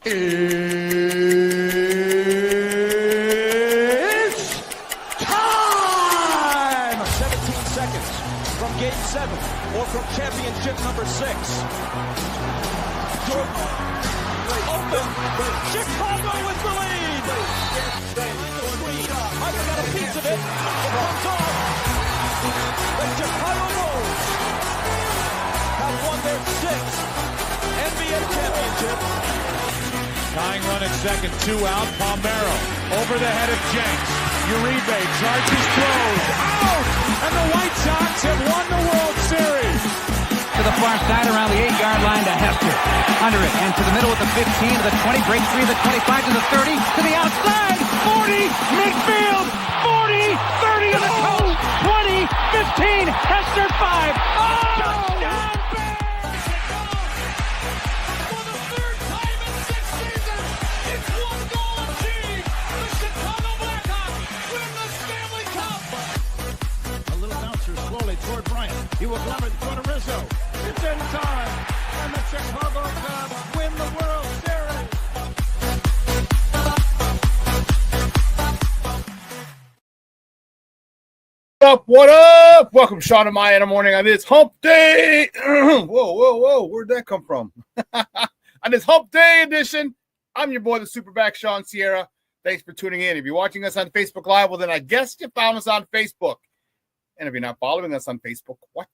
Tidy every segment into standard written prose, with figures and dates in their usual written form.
It's time! 17 seconds from Game 7 or from championship number 6. Open! Chicago with the lead! I got a piece of it. It comes off. The Chicago Bulls have won their 6th NBA championship. Tying run at second, 2 out. Palmero over the head of Jenks. Uribe charges, throws, out! And the White Sox have won the World Series. To the far side around the 8-yard line to Hester. Under it and to the middle with the 15 to the 20. Breaks free to the 25 to the 30 to the outside. 40 midfield. 40 30 to the coast. 20 15 Hester 5. Oh! Touchdown! Toward Bryant. He will glove it toward Rizzo. It's in time. And the Chicago Cubs win the World Series. What up? Welcome, Shawn and Maya in the morning on this hump day. Whoa. Where'd that come from? On this hump day edition, I'm your boy, the SuperBack, Shawn Sierra. Thanks for tuning in. If you're watching us on Facebook Live, well, then I guess you found us on Facebook. And if you're not following us on Facebook, what?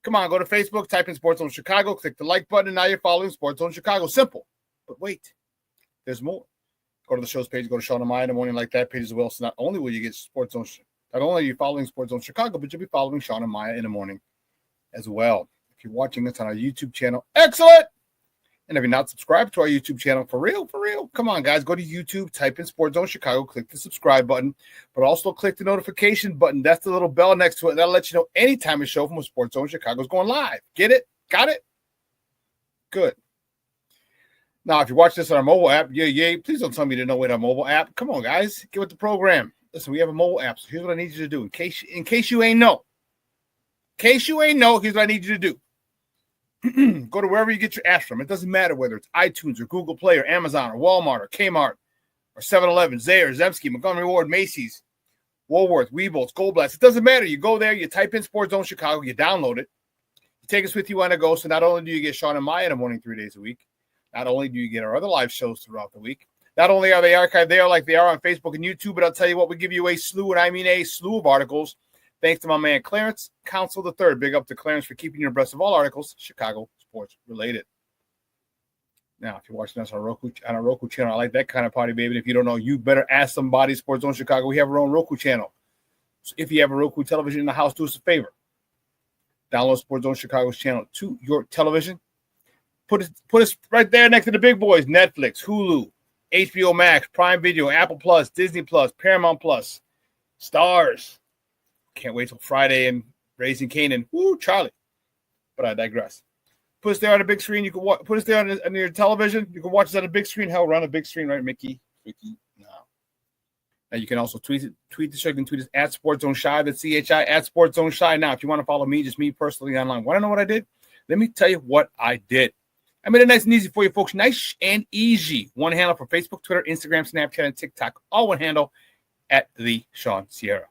Come on, go to Facebook, type in Sports Zone Chicago, click the like button, and now you're following Sports Zone Chicago. Simple. But wait, there's more. Go to the show's page, go to Shawn and Maya in the morning, like that page as well. So not only will you get Sports Zone, not only are you following Sports Zone Chicago, but you'll be following Shawn and Maya in the morning as well. If you're watching us on our YouTube channel, excellent. And if you're not subscribed to our YouTube channel, for real, come on, guys, go to YouTube, type in Sports Zone Chicago, click the subscribe button, but also click the notification button. That's the little bell next to it. That'll let you know anytime a show from Sports Zone Chicago is going live. Get it? Got it? Good. Now, if you're watching this on our mobile app, yay, please don't tell me you didn't know we had a mobile app. Come on, guys, get with the program. Listen, we have a mobile app, so here's what I need you to do. In case you ain't know, here's what I need you to do. Go to wherever you get your apps from. It doesn't matter whether it's iTunes or Google Play or Amazon or Walmart or Kmart or 7-Eleven, Zayre, Zemsky, Montgomery Ward, Macy's, Woolworth, Weebles, Gold Blast. It doesn't matter. You go there, you type in Sports Zone Chicago, you download it. You take us with you on the go. So not only do you get Shawn and Maya in the morning 3 days a week, not only do you get our other live shows throughout the week, not only are they archived there like they are on Facebook and YouTube, but I'll tell you what, we give you a slew, and I mean a slew of articles. Thanks to my man Clarence Council III. Big up to Clarence for keeping you abreast of all articles Chicago sports related. Now, if you're watching us on our Roku channel, I like that kind of party, baby. And if you don't know, you better ask somebody. Sports Zone Chicago, we have our own Roku channel. So if you have a Roku television in the house, do us a favor. Download Sports Zone Chicago's channel to your television. Put us right there next to the big boys: Netflix, Hulu, HBO Max, Prime Video, Apple Plus, Disney Plus, Paramount Plus, Stars. Can't wait till Friday and Raising Canaan. Woo, Charlie. But I digress. Put us there on a big screen. You can put us there on your television. You can watch us on a big screen. Hell, we're on a big screen, right, Mickey? No. Now you can also tweet the show. You can tweet us at Sports Zone Shy. That's CHI at Sports Zone Shy. Now, if you want to follow me, just me personally online, want to know what I did? Let me tell you what I did. I made it nice and easy for you folks. Nice and easy. One handle for Facebook, Twitter, Instagram, Snapchat, and TikTok. All one handle at the Shawn Sierra.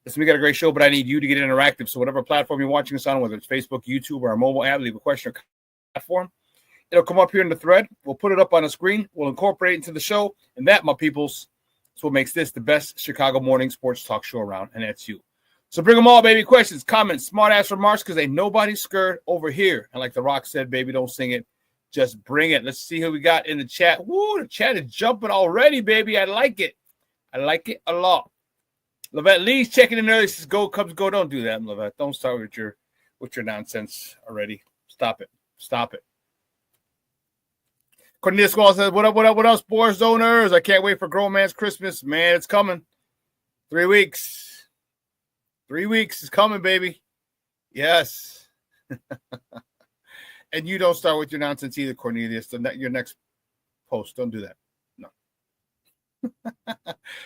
Listen, we got a great show, but I need you to get interactive. So whatever platform you're watching us on, whether it's Facebook, YouTube, or our mobile app, leave a question or platform. It'll come up here in the thread. We'll put it up on the screen. We'll incorporate it into the show. And that, my peoples, is what makes this the best Chicago morning sports talk show around. And that's you. So bring them all, baby. Questions, comments, smart-ass remarks, because ain't nobody scared over here. And like The Rock said, baby, don't sing it. Just bring it. Let's see who we got in the chat. Woo, the chat is jumping already, baby. I like it. I like it a lot. Levette Lee's checking in early. Says, "Go Cubs, go!" Don't do that, Levette. Don't start with your nonsense already. Stop it. Cornelius Squall says, "What up, Sports Zoners? I can't wait for Grown Man's Christmas, man. It's coming. 3 weeks. 3 weeks is coming, baby. Yes." And you don't start with your nonsense either, Cornelius. Your next post, don't do that.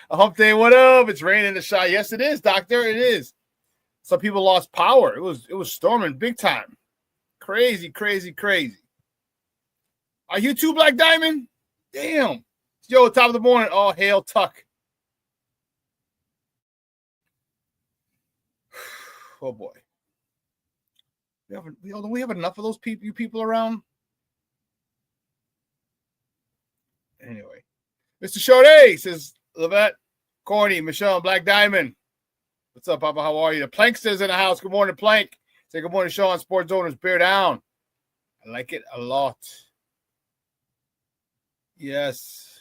A hump day, what up? It's raining in the Shy. Yes, it is, Doctor. It is. Some people lost power. It was storming big time. Crazy. Are you too, Black Diamond? Damn. Yo, top of the morning. All hail Tuck. Oh boy. Don't we have enough of those people around? Anyway. Mr. Shorty says, Levette, Corny, Michelle, Black Diamond. What's up, Papa? How are you? The Plankster's in the house. Good morning, Plank. Say good morning, Shawn. Sports owners, bear down. I like it a lot. Yes.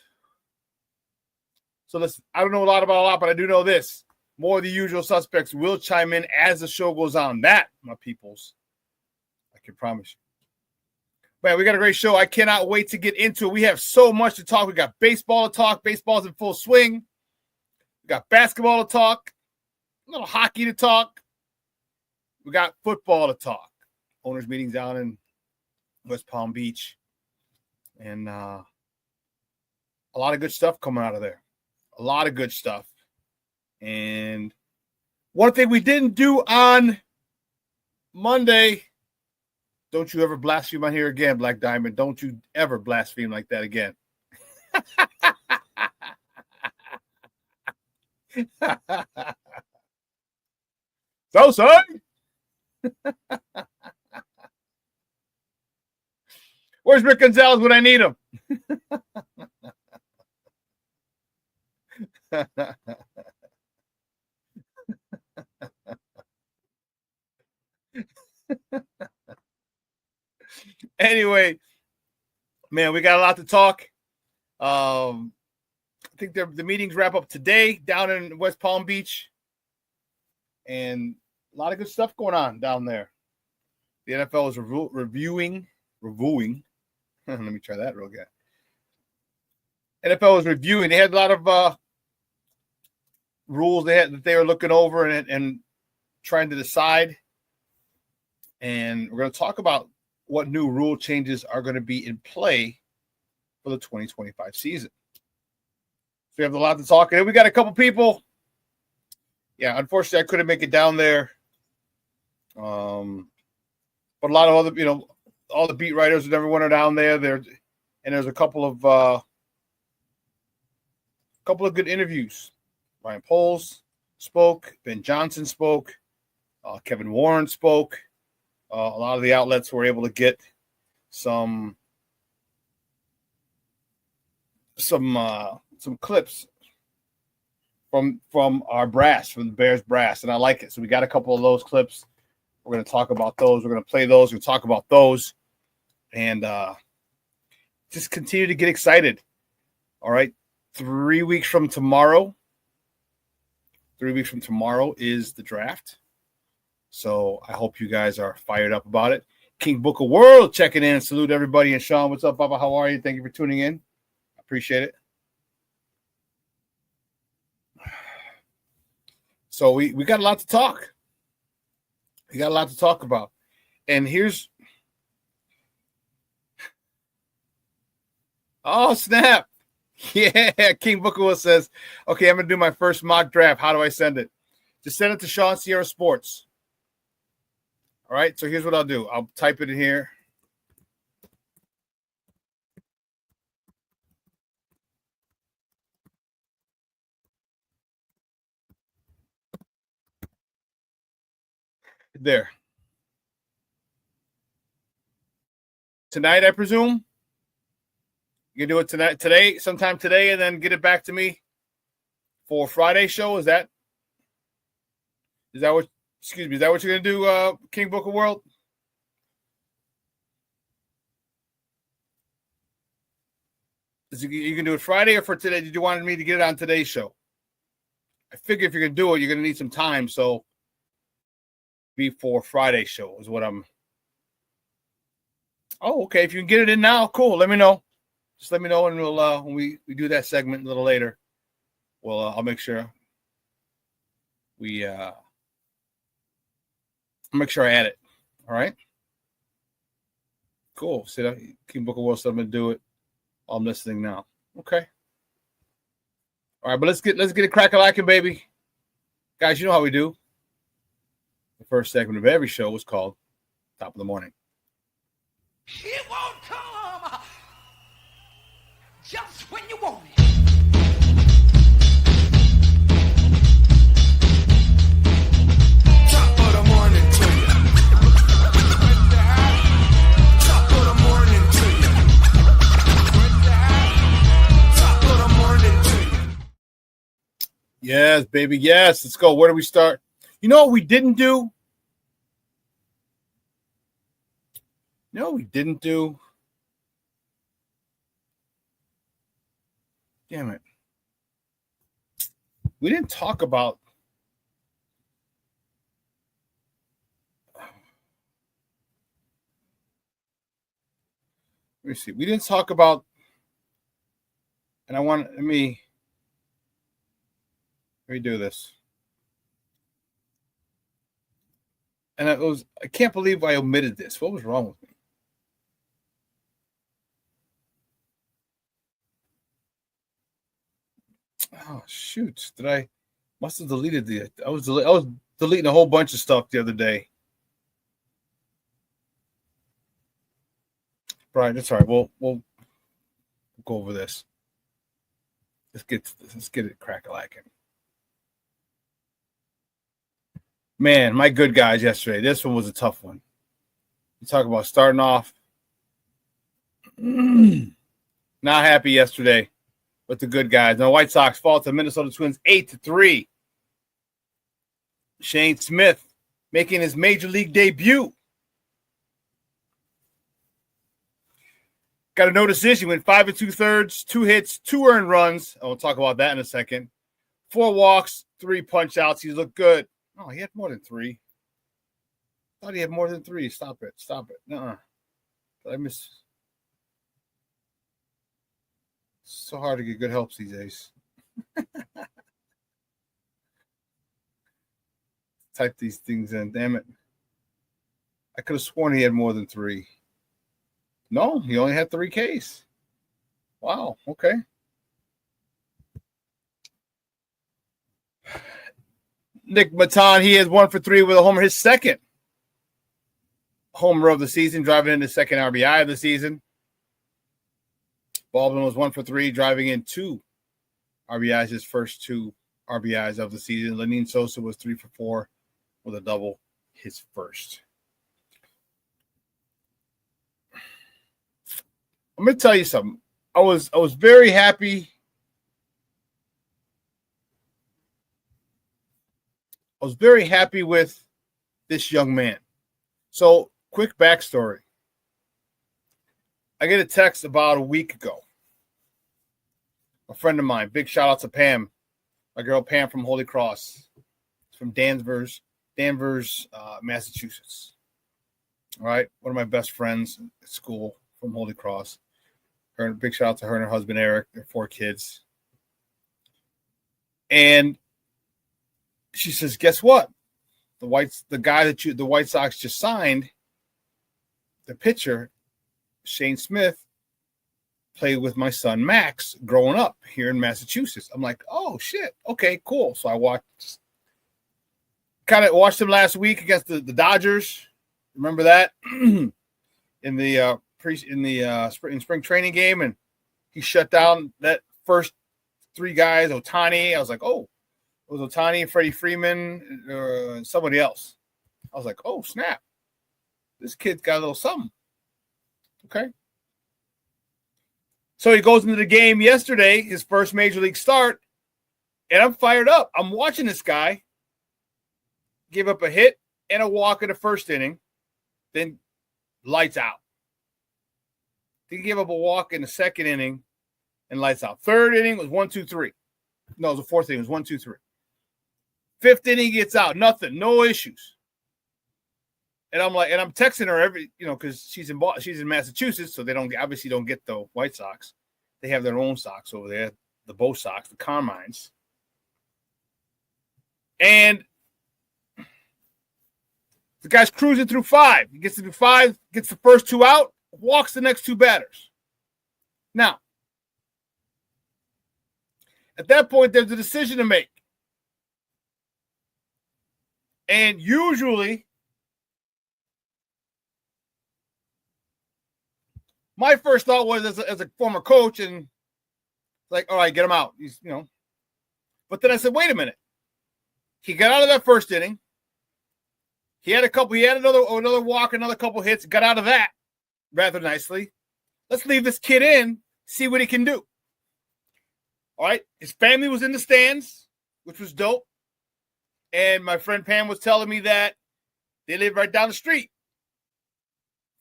So listen, I don't know a lot, but I do know this. More of the usual suspects will chime in as the show goes on. That, my peoples, I can promise you. Man, we got a great show. I cannot wait to get into it. We have so much to talk. We got baseball to talk. Baseball's in full swing. We got basketball to talk. A little hockey to talk. We got football to talk. Owners meetings down in West Palm Beach. And a lot of good stuff coming out of there. A lot of good stuff. And one thing we didn't do on Monday, don't you ever blaspheme on here again, Black Diamond. Don't you ever blaspheme like that again. So, son. Where's Rick Gonzalez when I need him? Anyway, man, we got a lot to talk. I think the meetings wrap up today down in West Palm Beach. And a lot of good stuff going on down there. The NFL is reviewing. Let me try that real good. NFL is reviewing. They had a lot of rules that they were looking over and trying to decide. And we're going to talk about what new rule changes are going to be in play for the 2025 season. So we have a lot to talk. And we got a couple people. Yeah, unfortunately, I couldn't make it down there. But a lot of other, all the beat writers and everyone are down there. And there's a couple of good interviews. Ryan Poles spoke. Ben Johnson spoke. Kevin Warren spoke. A lot of the outlets were able to get some clips from our brass, from the Bears brass, and I like it. So we got a couple of those clips. We're going to talk about those. We're going to play those. We're going to talk about those, and just continue to get excited. All right, 3 weeks from tomorrow. 3 weeks from tomorrow is the draft. So I hope you guys are fired up about it. King Book of World checking in. Salute everybody. And Shawn, what's up, Baba? How are you? Thank you for tuning in. I appreciate it. So we got a lot to talk. We got a lot to talk about. And here's oh, snap. Yeah, King Booker says, okay, I'm going to do my first mock draft. How do I send it? Just send it to Shawn Sierra Sports. All right, so here's what I'll do. I'll type it in here. There. Tonight, I presume? You can do it today, sometime today, and then get it back to me for Friday's show. Is that what you're gonna do, King Book of World? You can do it Friday or for today? Did you want me to get it on today's show? I figure if you're gonna do it, you're gonna need some time, so before Friday's show is what I'm. Oh, okay. If you can get it in now, cool. Let me know. Just let me know, and we'll when we do that segment a little later. Well, I'll make sure I'll make sure I add it. All right. Cool. See that King Book of World said I'm gonna do it. I'm listening now. Okay. All right, but let's get it crack-a-lacking, baby. Guys, you know how we do. The first segment of every show was called Top of the Morning. It won't come Yes, baby. Yes. Let's go. Where do we start? You know what we didn't do? Damn it. We didn't talk about. Let me see. We didn't talk about. And let me do this. And I can't believe I omitted this. What was wrong with me? Oh shoot! Must have deleted I was deleting a whole bunch of stuff the other day. Brian, that's all right. We'll go over this. Let's get it crack-a-lacking. Man, my good guys yesterday. This one was a tough one. You talk about starting off. Not happy yesterday with the good guys. The White Sox fall to Minnesota Twins 8-3. Shane Smith making his major league debut. Got a no decision. Went 5 2/3, 2 hits, 2 earned runs. I'll talk about that in a second. 4 walks, 3 punch outs. He looked good. Oh, he had more than 3. Thought he had more than 3. Stop it. Nuh-uh. Did I miss? It's so hard to get good helps these days. Type these things in. Damn it. I could have sworn he had more than 3. No, he only had 3 Ks. Wow. Okay. Nick Maton, he is 1 for 3 with a homer. His second homer of the season, driving in his second RBI of the season. Baldwin was 1 for 3, driving in 2 RBIs, his first 2 RBIs of the season. Lenin Sosa was 3 for 4 with a double, his first. I'm going to tell you something. I was very happy. I was very happy with this young man. So, quick backstory. I get a text about a week ago. A friend of mine, big shout out to Pam, my girl Pam from Holy Cross. It's from Danvers, Massachusetts. All right, one of my best friends at school from Holy Cross. Big shout out to her and her husband Eric, their 4 kids. And she says, "Guess what? The guy that the White Sox just signed, the pitcher, Shane Smith, played with my son Max growing up here in Massachusetts." I'm like, "Oh shit, okay, cool." So I watched him last week against the Dodgers. Remember that in the spring training game, and he shut down that first 3 guys. Ohtani, I was like, "Oh." It was Ohtani, Freddie Freeman, and somebody else. I was like, "Oh, snap. This kid's got a little something." Okay. So he goes into the game yesterday, his first major league start, and I'm fired up. I'm watching this guy give up a hit and a walk in the first inning, then lights out. Then he gave up a walk in the second inning and lights out. Third inning was 1, 2, 3. No, it was the fourth inning. It was 1, 2, 3. Fifth inning gets out, nothing, no issues. And I'm texting her because she's in Massachusetts, so they obviously don't get the White Sox. They have their own Sox over there, the Bo Sox, the Carmines. And the guy's cruising through 5. He gets to do 5, gets the first 2 out, walks the next 2 batters. Now, at that point, there's a decision to make. And usually, my first thought was as a former coach, and like, all right, get him out. But then I said, wait a minute. He got out of that first inning. He had another walk, another couple hits, got out of that rather nicely. Let's leave this kid in, see what he can do. All right. His family was in the stands. which was dope. And my friend Pam was telling me that they live right down the street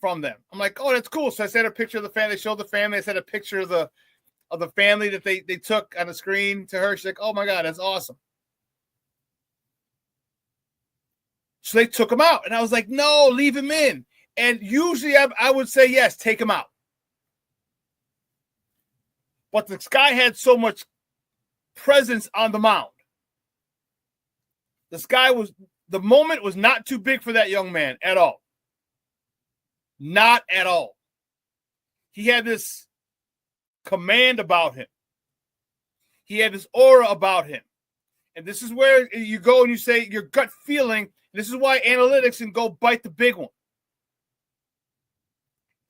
from them. I'm like, oh, that's cool. So I sent a picture of the family. They showed the family. I sent a picture of the family that they took on the screen to her. She's like, oh my God, that's awesome. So they took him out. And I was like, no, leave him in. And usually I would say, yes, take him out. But this guy had so much presence on the mound. The moment was not too big for that young man at all. Not at all. He had this command about him. He had this aura about him. And this is where you go and you say your gut feeling. This is why analytics can go bite the big one.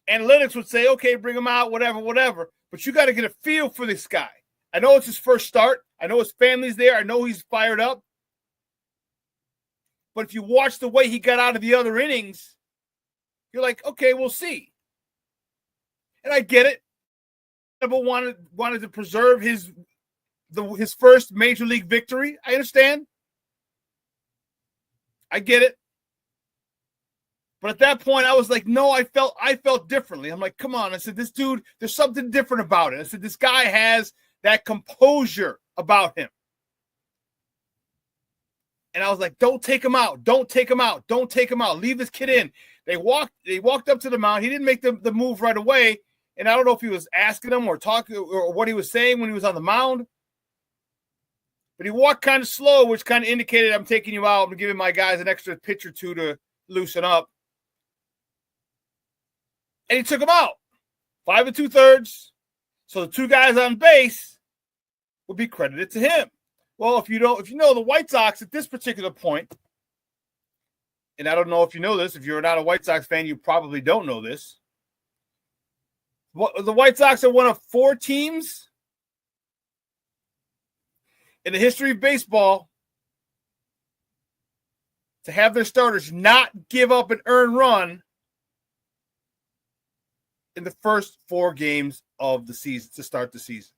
Analytics would say, okay, bring him out, whatever. But you got to get a feel for this guy. I know it's his first start. I know his family's there. I know he's fired up. But if you watch the way he got out of the other innings, you're like, okay, we'll see. And I get it. But wanted to preserve his first major league victory. I understand. I get it. But at that point, I was like, no, I felt differently. I'm like, come on. I said, this dude, there's something different about it. I said, this guy has that composure about him. And I was like, don't take him out. Don't take him out. Don't take him out. Leave this kid in. They walked up to the mound. He didn't make the move right away. And I don't know if he was asking him or talking or what he was saying when he was on the mound. But he walked kind of slow, which kind of indicated I'm taking you out. I'm giving my guys an extra pitch or two to loosen up. And he took him out. 5 2/3. So the two guys on base would be credited to him. Well, if you know the White Sox at this particular point, and I don't know if you know this, if you're not a White Sox fan, you probably don't know this. The White Sox are one of 4 teams in the history of baseball to have their starters not give up an earned run in the first 4 games of the season to start the season.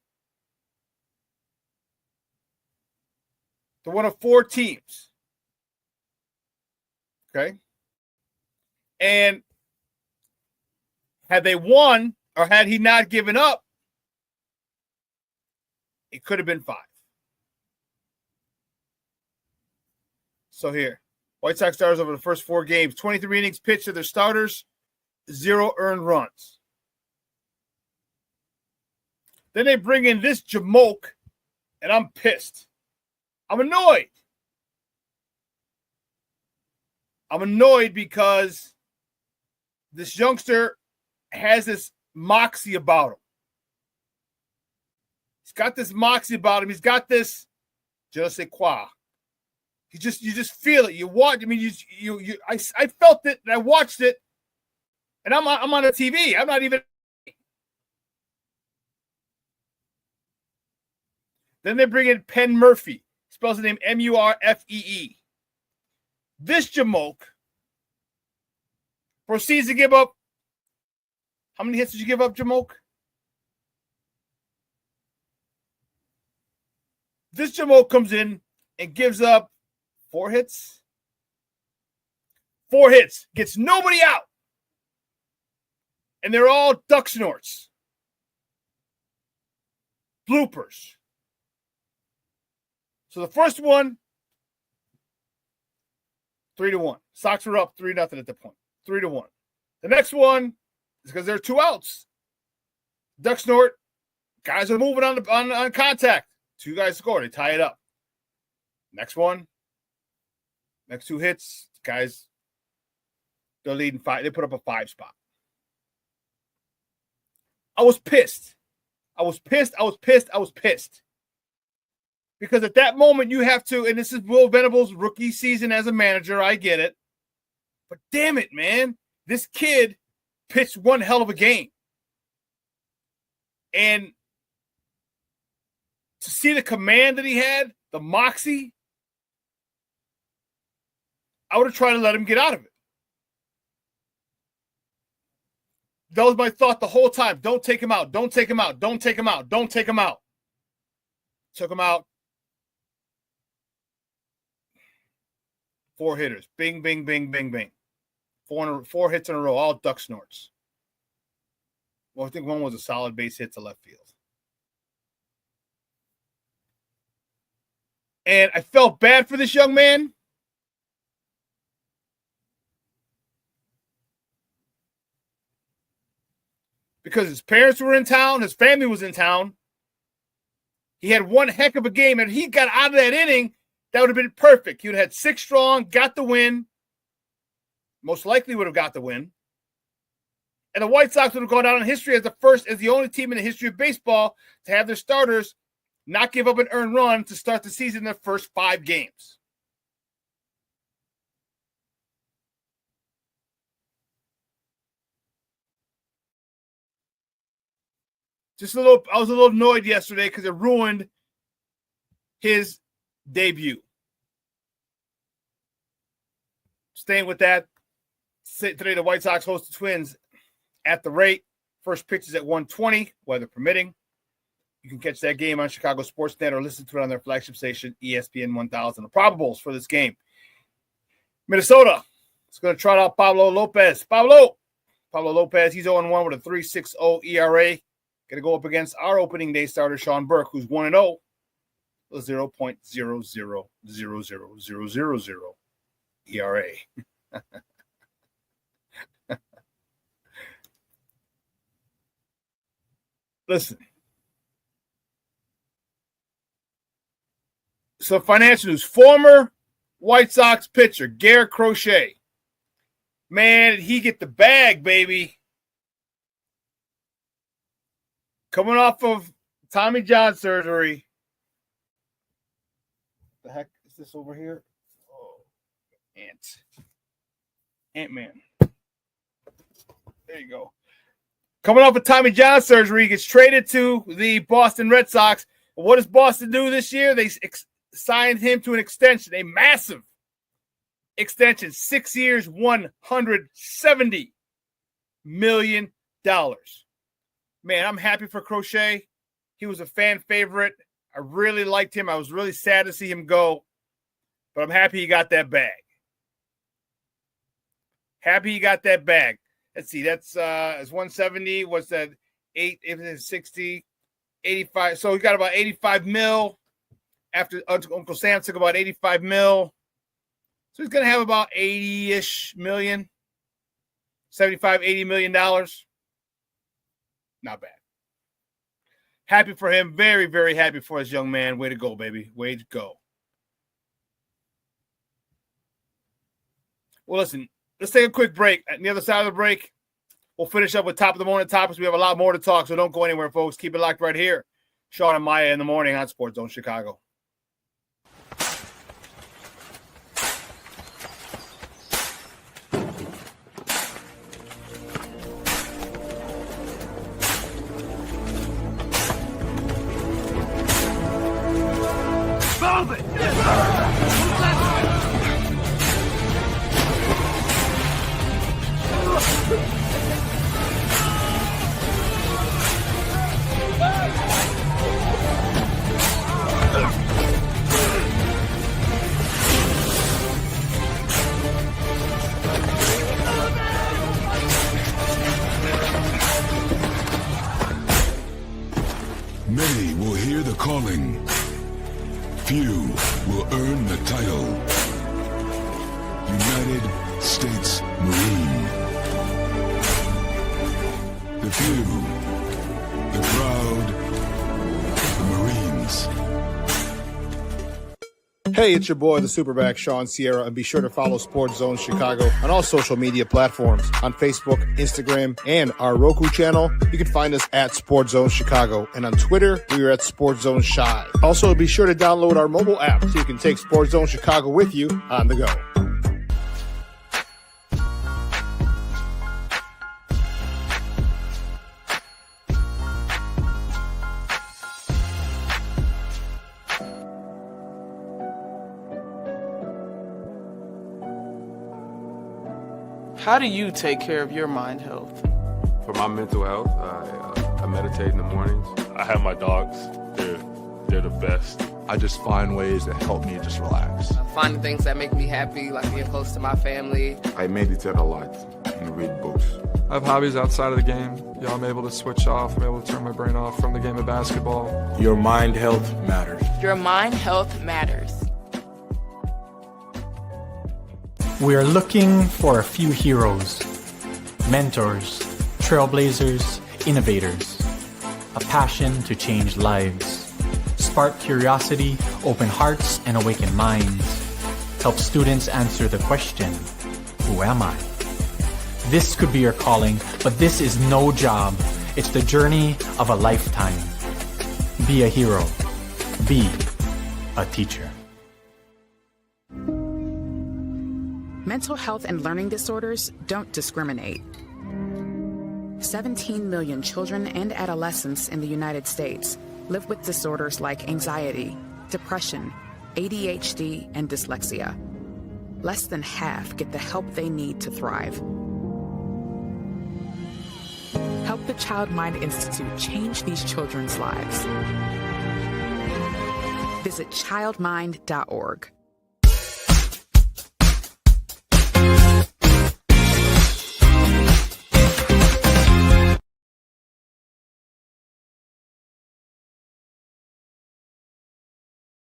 They're one of 4 teams. Okay. And had they won or had he not given up, it could have been 5. So here, White Sox starters over the first 4 games, 23 innings pitched to their starters, 0 earned runs. Then they bring in this jamoke, and I'm pissed. I'm annoyed. I'm annoyed because this youngster has this moxie about him. He's got this moxie about him. He's got this je ne sais quoi. You just feel it. You watch. I mean, I felt it and I watched it, and I'm on the TV. I'm not even. Then they bring in Penn Murphy. Spells the name Murfee. This jamoke proceeds to give up. How many hits did you give up, jamoke? This jamoke comes in and gives up 4 hits. 4 hits. Gets nobody out. And they're all duck snorts. Bloopers. So the first one, 3-1. Sox were up 3-0 at the point. 3-1. The next one is because there are 2 outs. Duck snort. Guys are moving on contact. 2 guys score. They tie it up. Next one. Next 2 hits. Guys, they're leading 5. They put up a 5 spot. I was pissed. Because at that moment, you have to, and this is Will Venable's rookie season as a manager. I get it. But damn it, man. This kid pitched one hell of a game. And to see the command that he had, the moxie, I would have tried to let him get out of it. That was my thought the whole time. Don't take him out. Don't take him out. Don't take him out. Don't take him out. Took him out. 4 hitters. Bing, bing, bing, bing, bing. 4 hits in a row, all duck snorts. Well, I think one was a solid base hit to left field. And I felt bad for this young man. Because his parents were in town, his family was in town. He had one heck of a game, and he got out of that inning, that would have been perfect. He would have had 6 strong, got the win. Most likely would have got the win. And the White Sox would have gone down in history as the only team in the history of baseball to have their starters not give up an earned run to start the season in their first 5 games. I was a little annoyed yesterday because it ruined his debut. Staying with that, today the White Sox host the Twins at the rate. First pitch is at 1:20, weather permitting. You can catch that game on Chicago Sportsnet or listen to it on their flagship station, ESPN 1000. The probables for this game. Minnesota is going to trot out Pablo Lopez. Pablo Lopez, he's 0-1 with a 3.60 ERA. Going to go up against our opening day starter, Shawn Burke, who's 1-0 with 0.000000 ERA. Listen. So financial news. Former White Sox pitcher, Garrett Crochet. Man, did he get the bag, baby. Coming off of Tommy John surgery. The heck is this over here? Oh, Ant-Man. There you go. Coming off of Tommy John surgery, he gets traded to the Boston Red Sox. What does Boston do this year? They signed him to an extension, a massive extension, 6 years, $170 million. Man, I'm happy for Crochet. He was a fan favorite. I really liked him. I was really sad to see him go, but I'm happy he got that bag. Let's see, that's it's 170. What's that? 8, if it's 60, 85. So he got about 85 mil after Uncle Sam took about 85 mil. So he's going to have about 80-ish million, 75, $80 million. Not bad. Happy for him. Very, very happy for this young man. Way to go, baby. Way to go. Well, listen, let's take a quick break. At the other side of the break, we'll finish up with top of the morning topics. We have a lot more to talk, so don't go anywhere, folks. Keep it locked right here. Shawn and Maya in the morning on Sports Zone Chicago. Many will hear the calling. Few will earn the title. United States Marine. The few, the proud, the Marines. Hey, it's your boy, the SuperBack, Shawn Sierra, and be sure to follow Sports Zone Chicago on all social media platforms, on Facebook, Instagram, and our Roku channel. You can find us at Sports Zone Chicago, and on Twitter, we are at Sports Zone Shy. Also, be sure to download our mobile app so you can take Sports Zone Chicago with you on the go. How do you take care of your mind health? For my mental health, I meditate in the mornings. I have my dogs. They're the best. I just find ways that help me just relax. Finding things that make me happy, like being close to my family. I meditate a lot and read books. I have hobbies outside of the game. I'm able to switch off. I'm able to turn my brain off from the game of basketball. Your mind health matters. Your mind health matters. We are looking for a few heroes, mentors, trailblazers, innovators, a passion to change lives, spark curiosity, open hearts, and awaken minds, help students answer the question, who am I? This could be your calling, but this is no job. It's the journey of a lifetime. Be a hero. Be a teacher. Mental health and learning disorders don't discriminate. 17 million children and adolescents in the United States live with disorders like anxiety, depression, ADHD, and dyslexia. Less than half get the help they need to thrive. Help the Child Mind Institute change these children's lives. Visit childmind.org.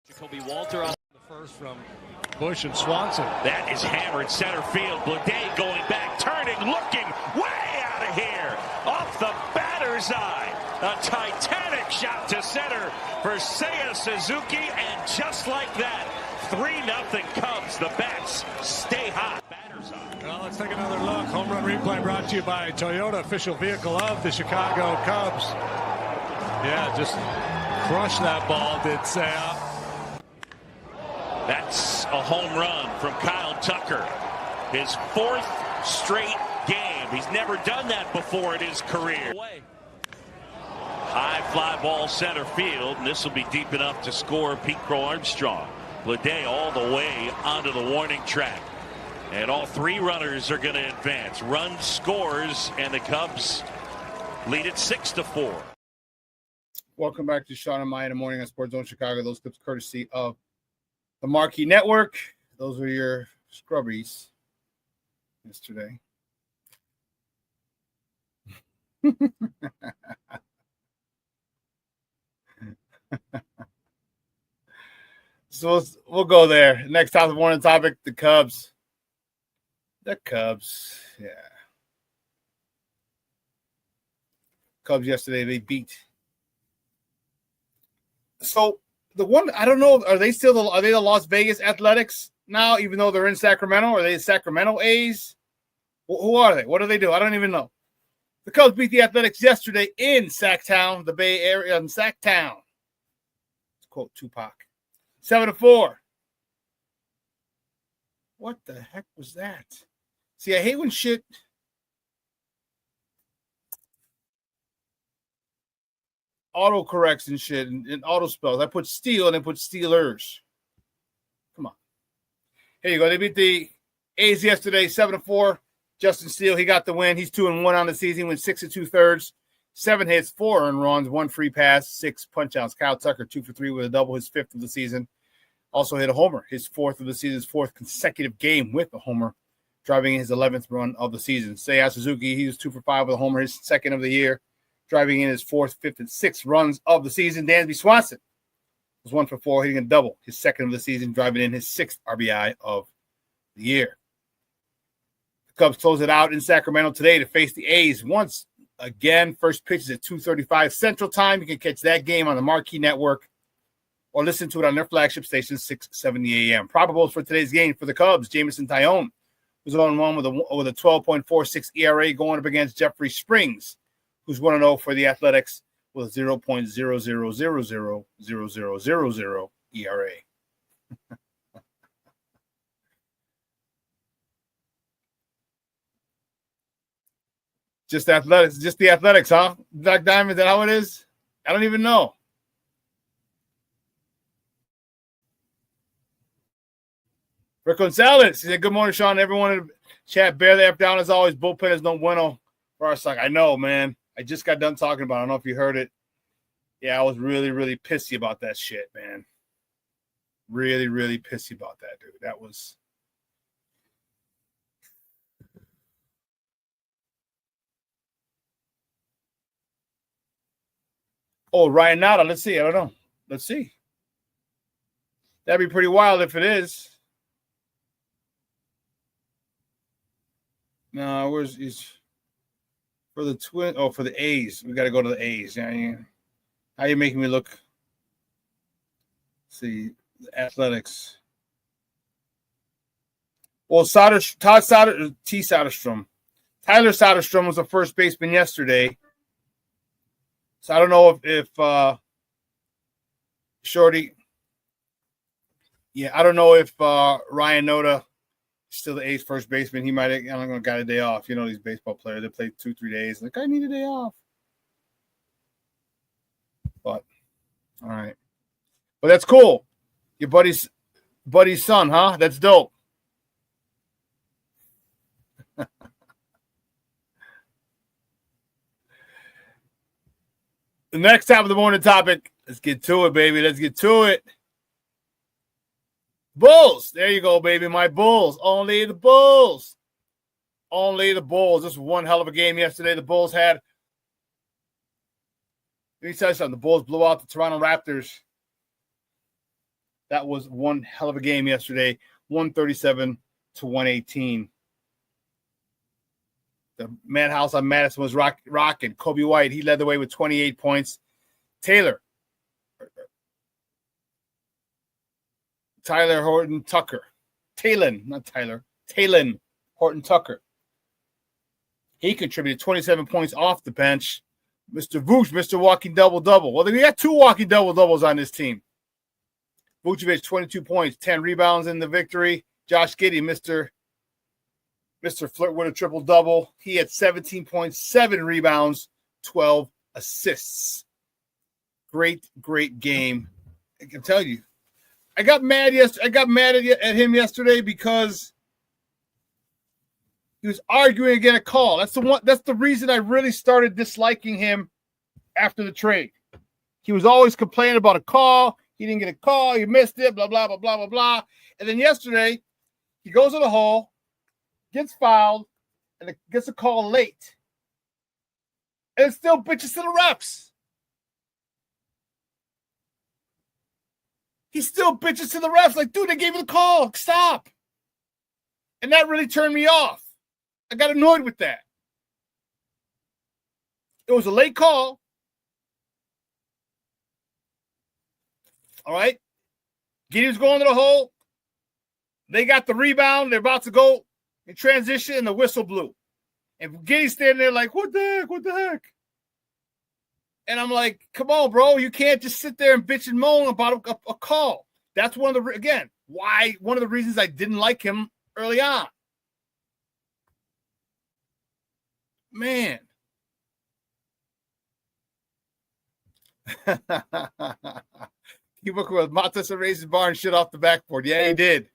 Jacoby Walter on the first from Bush and Swanson. That is hammered center field. Blade going back, turning, looking way out of here. Off the batter's eye. A titanic shot to center for Seiya Suzuki, and just like that, 3-0 Cubs. The bats stay hot. Batter's eye. Well, let's take another look. Home run replay brought to you by Toyota, official vehicle of the Chicago Cubs. Yeah, just crushed that ball, did Seiya. That's a home run from Kyle Tucker. His 4th straight game. He's never done that before in his career. High fly ball center field, and this will be deep enough to score Pete Crow Armstrong. Blade all the way onto the warning track. And all 3 runners are going to advance. Run scores, and the Cubs lead it 6-4. Welcome back to Shawn and Maya in the morning on Sports Zone Chicago. Those clips courtesy of the Marquee Network. Those were your scrubbies yesterday. So we'll go there. Next topic, morning topic, the Cubs. The Cubs, yeah. Cubs yesterday, they beat. So the one, I don't know, are they the Las Vegas Athletics now, even though they're in Sacramento? Are they the Sacramento A's? Who are they? What do they do? I don't even know. The Cubs beat the Athletics yesterday in Sacktown, the Bay Area, in Sacktown. Let's quote Tupac. 7-4. What the heck was that? See, I hate when shit. Auto corrects and shit and auto spells. I put Steel and then put Steelers. Come on. Here you go. They beat the A's yesterday, 7-4. Justin Steele, he got the win. He's 2-1 on the season. He went 6 2/3, 7 hits, 4 earned runs, 1 free pass, 6 punch-outs. Kyle Tucker, 2 for 3 with a double, his 5th of the season. Also hit a homer, his 4th of the season, his 4th consecutive game with a homer, driving in his 11th run of the season. Seiya Suzuki, he was 2 for 5 with a homer, his 2nd of the year, driving in his 4th, 5th, and 6th runs of the season. Dansby Swanson was 1 for 4, hitting a double, his 2nd of the season, driving in his 6th RBI of the year. The Cubs close it out in Sacramento today to face the A's once again. First pitch is at 2:35 Central Time. You can catch that game on the Marquee Network or listen to it on their flagship station, 670 AM. Probables for today's game for the Cubs, Jameson Taillon was 0-1 with a 12.46 ERA going up against Jeffrey Springs, who's 1-0 for the Athletics with a 0.00000000 ERA. Just athletics, just the Athletics, huh? Black Diamond, is that how it is? I don't even know. Rick Gonzalez, he said, good morning, Shawn. Everyone in the chat, bear the F down as always. Bullpen is no bueno for our side. I know, man. I just got done talking about it. I don't know if you heard it. Yeah, I was really, really pissy about that shit, man. Really, really pissy about that, dude. That was. Oh, Ryan Nada. Let's see. I don't know. Let's see. That'd be pretty wild if it is. No, where's he's for the twin? Oh, for the A's. We got to go to the A's. Yeah. How are you making me look? Let's see, the Athletics. Well, Soderstrom. Tyler Soderstrom was the first baseman yesterday. So I don't know if Shorty. Yeah, I don't know if Ryan Noda is still the A's first baseman. He might have got a day off. You know, these baseball players, they play 2-3 days. Like, I need a day off. But all right. But that's cool. Your buddy's son, huh? That's dope. The next top of the morning topic. Let's get to it, baby. Let's get to it. Bulls. There you go, baby. My Bulls. Only the Bulls. Only the Bulls. This was one hell of a game yesterday. The Bulls had. Let me tell you something. The Bulls blew out the Toronto Raptors. That was one hell of a game yesterday. 137-118. The madhouse on Madison was rocking. Kobe White, he led the way with 28 points. Tyler Horton Tucker. Talon Horton Tucker. He contributed 27 points off the bench. Mr. Vooch, Mr. Walking Double-Double. Well, we got two walking double-doubles on this team. Vucevic, 22 points, 10 rebounds in the victory. Josh Giddey, Mr. Flirt with a triple-double. He had 17.7 rebounds, 12 assists. Great game. I can tell you. I got mad at him yesterday because he was arguing against a call. That's the reason I really started disliking him after the trade. He was always complaining about a call. He didn't get a call. He missed it, blah, blah, blah, blah, blah, blah. And then yesterday, he goes in the hole, gets fouled, and gets a call late. And still bitches to the refs. He still bitches to the refs. Like, dude, they gave you the call. Stop. And that really turned me off. I got annoyed with that. It was a late call. All right. Giddey was going to the hole. They got the rebound. They're about to go in transition, and the whistle blew. And Giddey's standing there like, what the heck? And I'm like, come on, bro. You can't just sit there and bitch and moan about a call. That's one of the reasons I didn't like him early on. Man. He worked with Matas and Raisin Bar and shit off the backboard. Yeah, he did.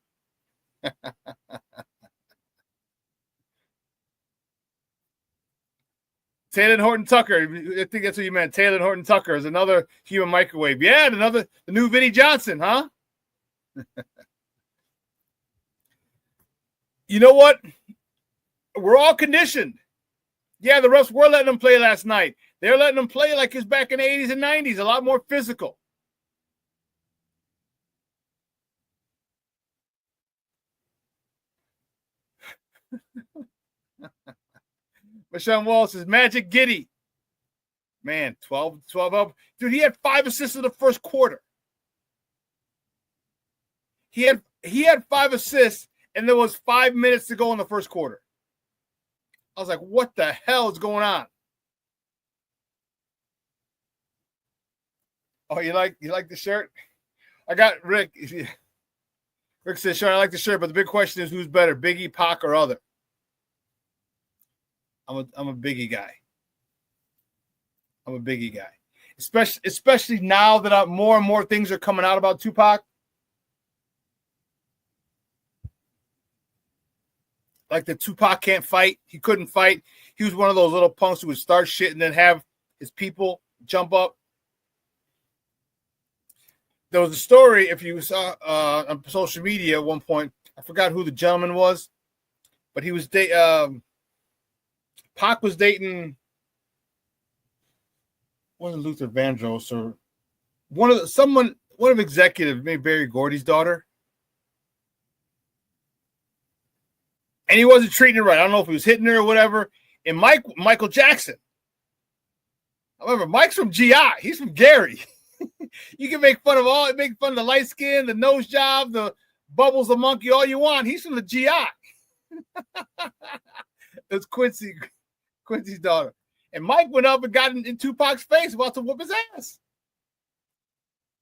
Taylor Horton Tucker. I think that's what you meant. Taylor Horton Tucker is another human microwave. Yeah, the new Vinnie Johnson, huh? You know what? We're all conditioned. Yeah, the refs were letting them play last night. They're letting them play like it's back in the 80s and 90s, a lot more physical. Michelle Wall says, Magic Giddey. Man, 12 up. Dude, he had 5 assists in the first quarter. He had 5 assists, and there was 5 minutes to go in the first quarter. I was like, what the hell is going on? Oh, you like the shirt? I got Rick. Rick says, Shawn, I like the shirt, but the big question is who's better, Biggie, Pac, or other? I'm a Biggie guy. I'm a Biggie guy. Especially now that more and more things are coming out about Tupac. Like the Tupac can't fight. He couldn't fight. He was one of those little punks who would start shit and then have his people jump up. there was a story, if you saw on social media at one point, I forgot who the gentleman was, but he was Pac was dating, wasn't Luther Vandross or one of executive, maybe Barry Gordy's daughter. And he wasn't treating her right. I don't know if he was hitting her or whatever. And Michael Jackson. However, Mike's from GI. He's from Gary. You can make fun of the light skin, the nose job, the Bubbles the monkey, all you want. He's from the GI. It's Quincy's daughter. And Mike went up and got in Tupac's face about to whoop his ass.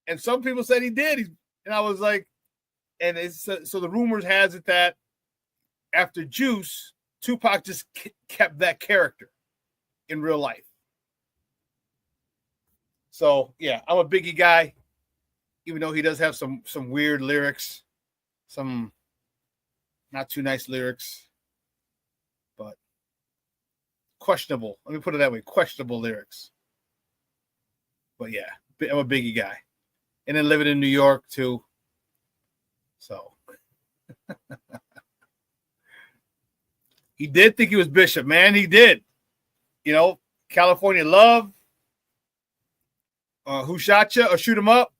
And some people said he did. And I was like, and so the rumors has it that after Juice, Tupac just kept that character in real life. So, yeah, I'm a Biggie guy, even though he does have some weird lyrics, some not too nice lyrics, but questionable. Let me put it that way, questionable lyrics. But, yeah, I'm a Biggie guy. And then living in New York, too. So. He did think he was Bishop, man. He did. You know, California Love. Who shot you or shoot him up?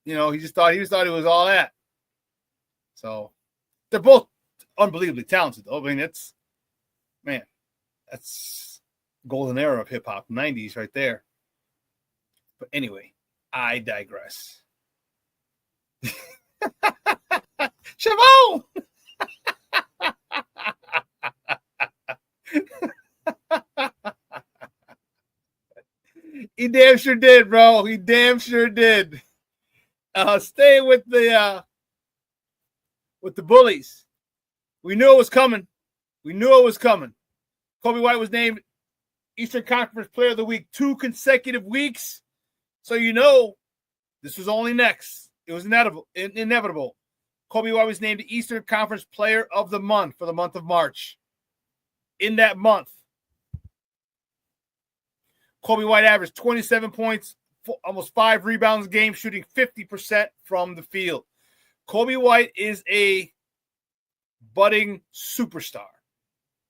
You know, he thought it was all that. So they're both unbelievably talented, though. I mean, that's golden era of hip hop, 90s right there. But anyway, I digress. Shawn! He damn sure did, bro. He damn sure did. Staying with the bullies. We knew it was coming. Kobe White was named Eastern Conference Player of the Week 2 consecutive weeks. So you know this was only next. It was inevitable. Kobe White was named the Eastern Conference Player of the Month for the month of March. In that month, Kobe White averaged 27 points, almost 5 rebounds a game, shooting 50% from the field. Kobe White is a budding superstar.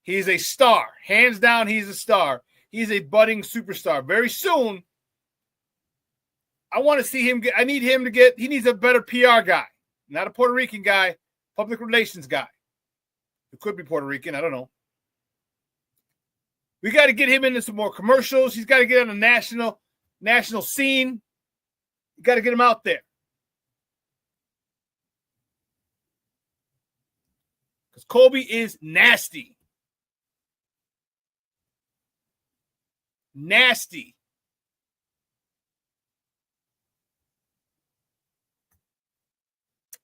He's a star. Hands down, he's a star. He's a budding superstar. Very soon, I want to see him he needs a better PR guy. Not a Puerto Rican guy, public relations guy. It could be Puerto Rican, I don't know. We got to get him into some more commercials. He's got to get on the national scene. You got to get him out there. Because Kobe is nasty. Nasty.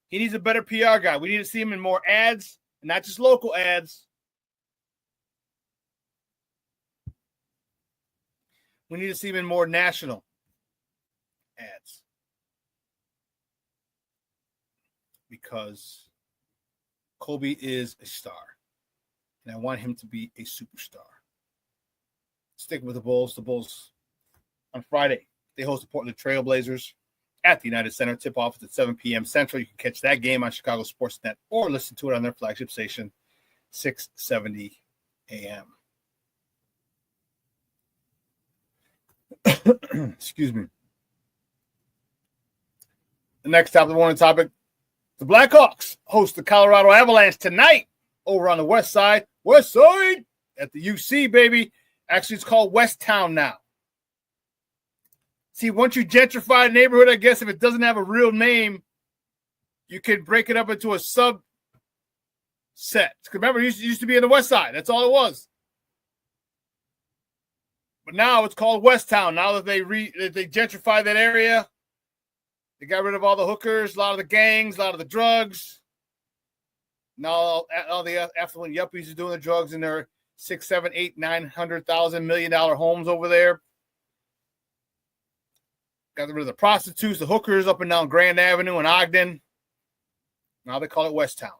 He needs a better PR guy. We need to see him in more ads, and not just local ads. We need to see him in more national ads. Because Kobe is a star. And I want him to be a superstar. Sticking with the Bulls. The Bulls on Friday, they host the Portland Trail Blazers at the United Center. Tip-off is at 7 p.m. Central. You can catch that game on Chicago Sportsnet or listen to it on their flagship station, 670 a.m. Excuse me. The next topic. The Blackhawks host the Colorado Avalanche tonight over on the west side at the UC, baby. Actually, it's called West Town now. See, once you gentrify a neighborhood, I guess if it doesn't have a real name, you can break it up into a subset. Remember, it used to be in the west side. That's all it was. But now it's called West Town. Now that they gentrified that area, they got rid of all the hookers, a lot of the gangs, a lot of the drugs. Now all the affluent yuppies are doing the drugs in their $600,000, $700,000, $800,000, $900,000 million homes over there. Got rid of the prostitutes, the hookers up and down Grand Avenue and Ogden. Now they call it West Town.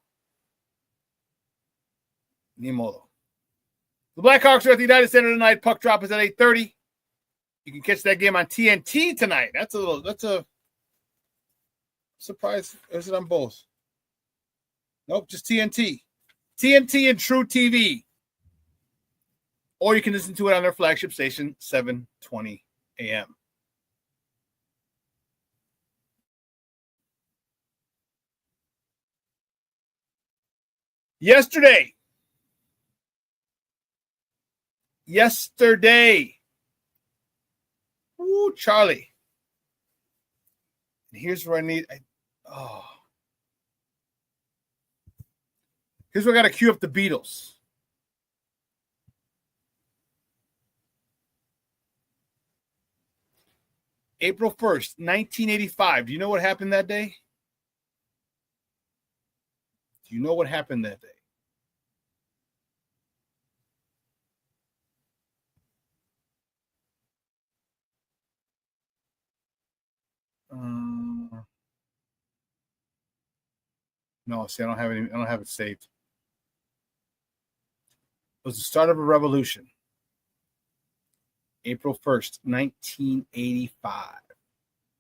Nimodo. The Blackhawks are at the United Center tonight. Puck drop is at 8:30. You can catch that game on TNT tonight. That's a surprised. Is it on both? Nope, just TNT. TNT and True TV. Or you can listen to it on their flagship station, 720 a.m. Yesterday. Ooh, Charlie. And here's where I need. Here's where I got to cue up the Beatles. April 1st, 1985. Do you know what happened that day? Do you know what happened that day? No, see, I don't have it saved. It was the start of a revolution. April 1st, 1985.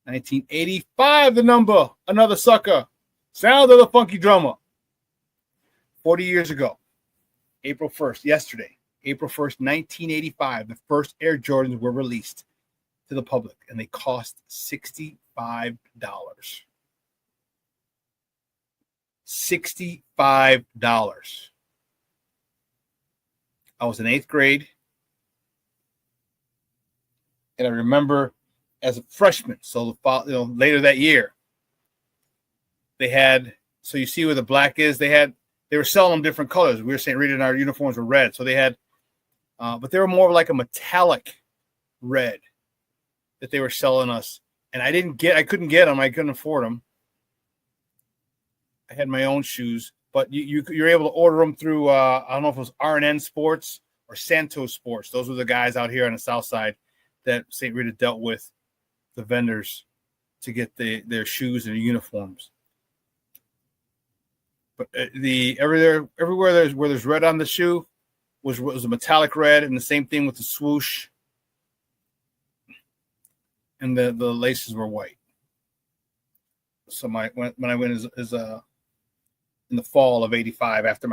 1985, the number. Another sucker. Sound of the funky drummer. 40 years ago. April 1st, yesterday. April 1st, 1985. The first Air Jordans were released to the public, and they cost $65. $65. I was in 8th grade. And I remember as a freshman, so later that year, they had, so you see where the black is, they were selling them different colors. We were saying reading our uniforms were red. So they had, but they were more like a metallic red that they were selling us. And I couldn't get them. I couldn't afford them. I had my own shoes, but you're able to order them through, I don't know if it was R&N Sports or Santos Sports. Those were the guys out here on the South Side that St. Rita dealt with the vendors to get their shoes and their uniforms. But everywhere where there's red on the shoe was a metallic red, and the same thing with the swoosh. And the laces were white. So when I went as in the fall of '85 after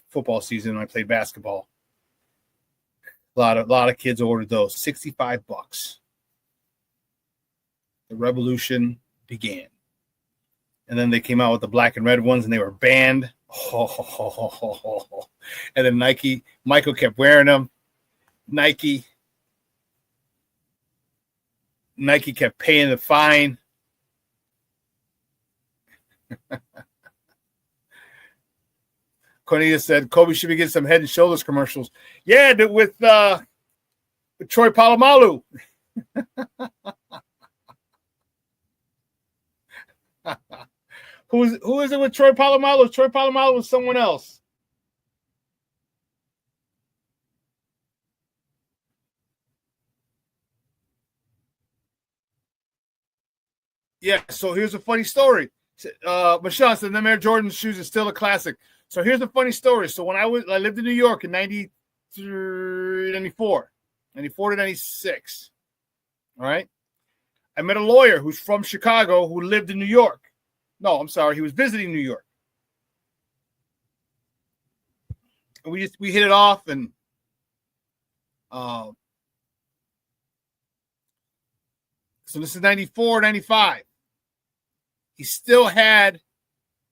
football season, when I played basketball. A lot of kids ordered those. $65. The revolution began. And then they came out with the black and red ones, and they were banned. And then Michael kept wearing them. Nike kept paying the fine. Cornelia said Kobe should be getting some Head and Shoulders commercials. Yeah, with Troy Polamalu. Who is it with Troy Polamalu? Troy Polamalu was someone else. Yeah, so here's a funny story. Michelle said the Air Jordan shoes is still a classic. So here's a funny story. So when I lived in New York in 94 to 96. All right. I met a lawyer who's from Chicago who lived in New York. No, I'm sorry. He was visiting New York. And we hit it off, and so this is 94, 95. He still had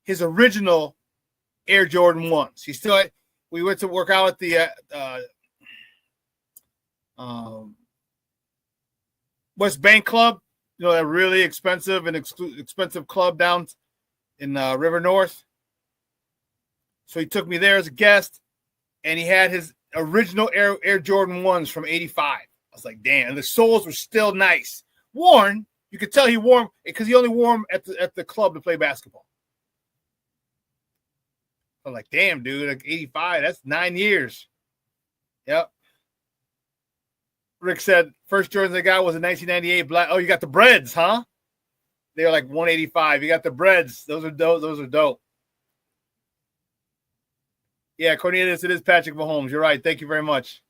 his original Air Jordan 1s. We went to work out at the West Bank Club, that really expensive and expensive club down in River North. So he took me there as a guest, and he had his original Air Jordan 1s from 85. I was like, damn, and the soles were still nice. Worn, you could tell he wore them because he only wore them at the club to play basketball. I'm like, damn, dude, like 85, that's 9 years. Yep. Rick said, first Jordans I got was in 1998 black. Oh, you got the breads, huh? They were like 185. You got the breads. Those are dope. Yeah, Cornelius, it is Patrick Mahomes. You're right. Thank you very much.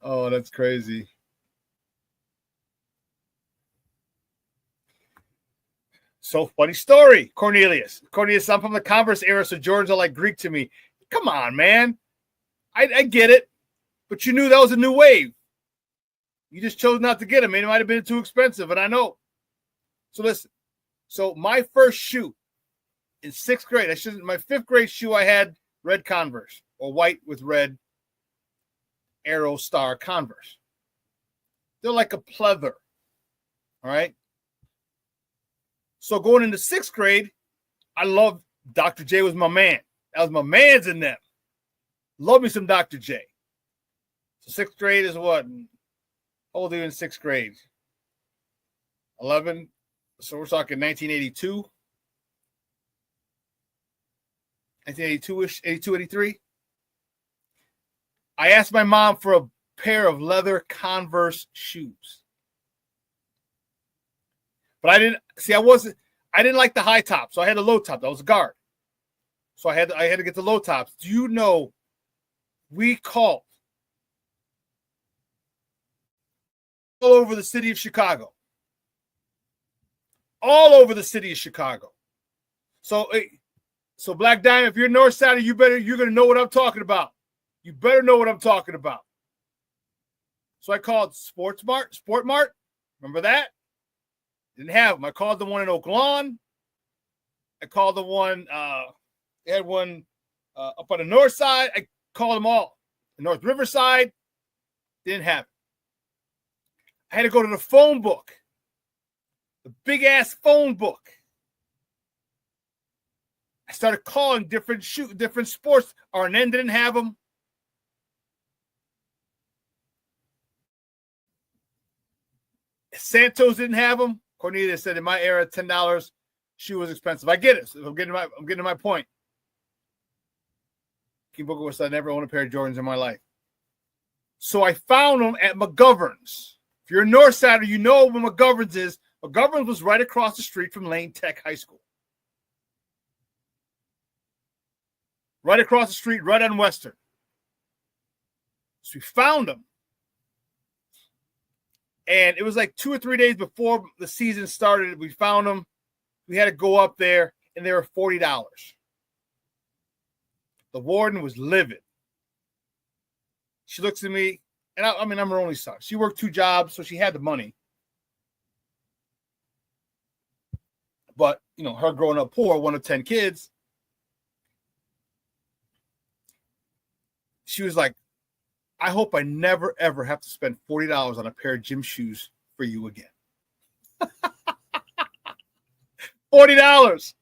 Oh, that's crazy. So funny story, Cornelius. Cornelius, I'm from the Converse era, so Jordans are like Greek to me. Come on, man. I get it, but you knew that was a new wave. You just chose not to get them. It might have been too expensive, and I know. So listen. So my first shoe in 6th grade, my 5th grade shoe, I had red Converse or white with red Aero Star Converse. They're like a pleather. All right. So going into 6th grade, I loved Dr. J was my man. That was my man's in them. Love me some Dr. J. So 6th grade is what? How old are you in 6th grade? 11. So we're talking 1982. 1982-ish, 82, 83. I asked my mom for a pair of leather Converse shoes. But I didn't like the high top, so I had a low top. That was a guard. So I had to get the low tops. Do you know we called all over the city of Chicago? All over the city of Chicago. So Black Diamond, if you're North Sider, you're gonna know what I'm talking about. You better know what I'm talking about. So I called Sport Mart. Remember that? Didn't have them. I called the one in Oak Lawn. I called the one, they had one up on the north side. I called them all. The North Riverside, didn't have it. I had to go to the phone book. The big-ass phone book. I started calling different sports. R&N didn't have them. Santos didn't have them. Cornelius said in my era, $10 shoe was expensive. I get it. I'm getting to my point. King Booker was I never owned a pair of Jordans in my life. So I found them at McGovern's. If you're a North Sider, you know where McGovern's is. McGovern's was right across the street from Lane Tech High School. Right across the street, right on Western. So we found them. And it was like 2 or 3 days before the season started. We found them. We had to go up there, and they were $40. The warden was livid. She looks at me, and I'm her only son. She worked 2 jobs, so she had the money. But, her growing up poor, one of 10 kids, she was like, I hope I never, ever have to spend $40 on a pair of gym shoes for you again. $40.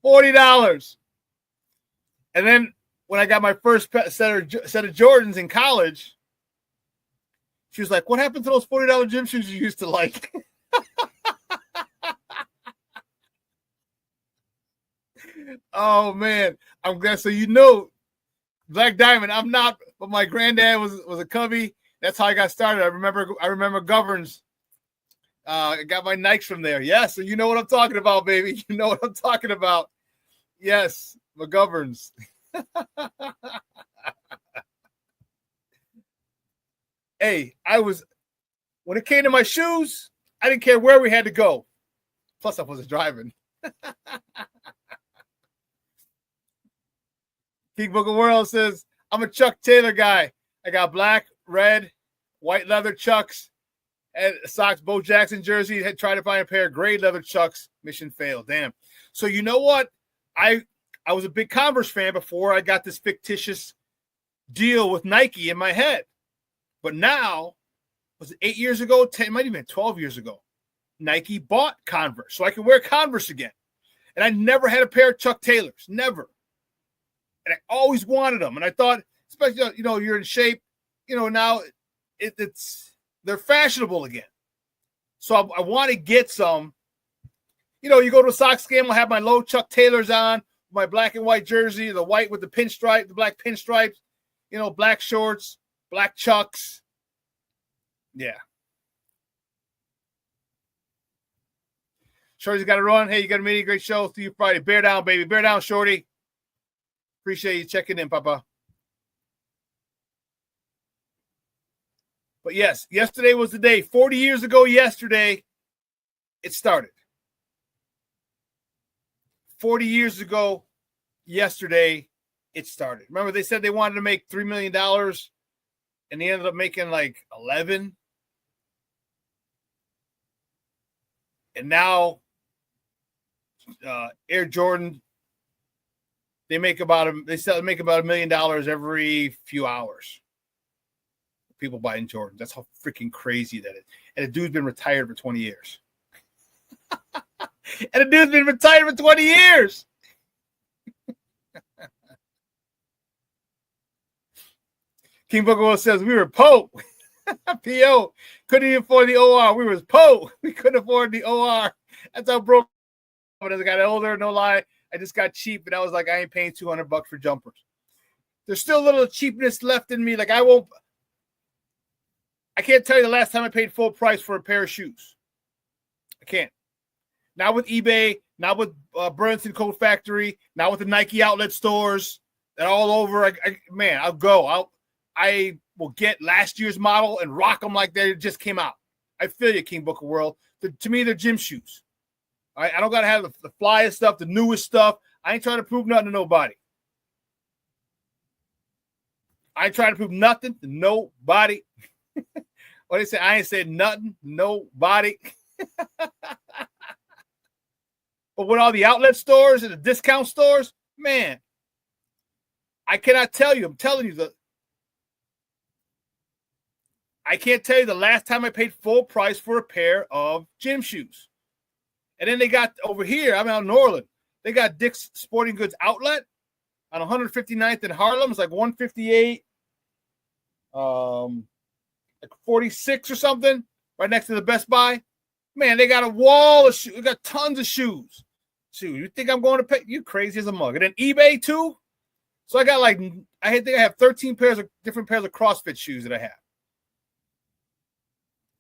$40. And then when I got my first set of Jordans in college, she was like, what happened to those $40 gym shoes you used to like? Oh, man. I'm glad. So, Black Diamond, I'm not, but my granddad was a Cubby. That's how I got started. I remember Governs. I got my Nikes from there. Yes, so you know what I'm talking about, baby. You know what I'm talking about. Yes, McGovern's. Hey, when it came to my shoes, I didn't care where we had to go. Plus, I wasn't driving. King Book of World says, I'm a Chuck Taylor guy. I got black, red, white leather Chucks, and socks, Bo Jackson jersey. Had tried to find a pair of gray leather Chucks. Mission failed. Damn. So you know what? I was a big Converse fan before I got this fictitious deal with Nike in my head. But now, was it 8 years ago? 10, it might have been 12 years ago. Nike bought Converse so I can wear Converse again. And I never had a pair of Chuck Taylors. Never. And I always wanted them. And I thought, especially, you're in shape, now they're fashionable again. So I want to get some. You go to a Sox game, I'll have my low Chuck Taylors on, my black and white jersey, the white with the pinstripe, the black pinstripes, black shorts, black Chucks. Yeah. Shorty's got to run. Hey, you got a meeting. Great show. See you Friday. Bear down, baby. Bear down, Shorty. Appreciate you checking in, Papa. But yes, yesterday was the day. 40 years ago yesterday, it started. 40 years ago yesterday, it started. Remember, they said they wanted to make $3 million, and they ended up making like 11. And now, Air Jordan, they make about $1 million every few hours. People buying Jordans. That's how freaking crazy that is. And the dude's been retired for 20 years. And the dude's been retired for 20 years. King Booker Will says, we were Pope. P.O. Couldn't even afford the OR. We was Pope. We couldn't afford the OR. That's how broke. But as I got older, no lie, I just got cheap. And I was like, I ain't paying $200 for jumpers. There's still a little cheapness left in me. Like, I can't tell you the last time I paid full price for a pair of shoes. I can't. Not with eBay, not with Burlington Coat Factory, not with the Nike outlet stores. They're all over. I'll go. I will get last year's model and rock them like they just came out. I feel you, King Booker World. To me, they're gym shoes. I don't got to have the flyest stuff, the newest stuff. I ain't trying to prove nothing to nobody. I ain't trying to prove nothing to nobody. What they say? I ain't said nothing, nobody. But with all the outlet stores and the discount stores, man, I cannot tell you. I'm telling you I can't tell you the last time I paid full price for a pair of gym shoes. And then they got over here, I'm out in New Orleans. They got Dick's Sporting Goods Outlet on 159th in Harlem. It's like 158. Like 46 or something, right next to the Best Buy. Man, they got a wall of shoes. They got tons of shoes. Shoot, you think I'm going to pay? You crazy as a mug. And then eBay too. So I got I think I have 13 different pairs of CrossFit shoes that I have.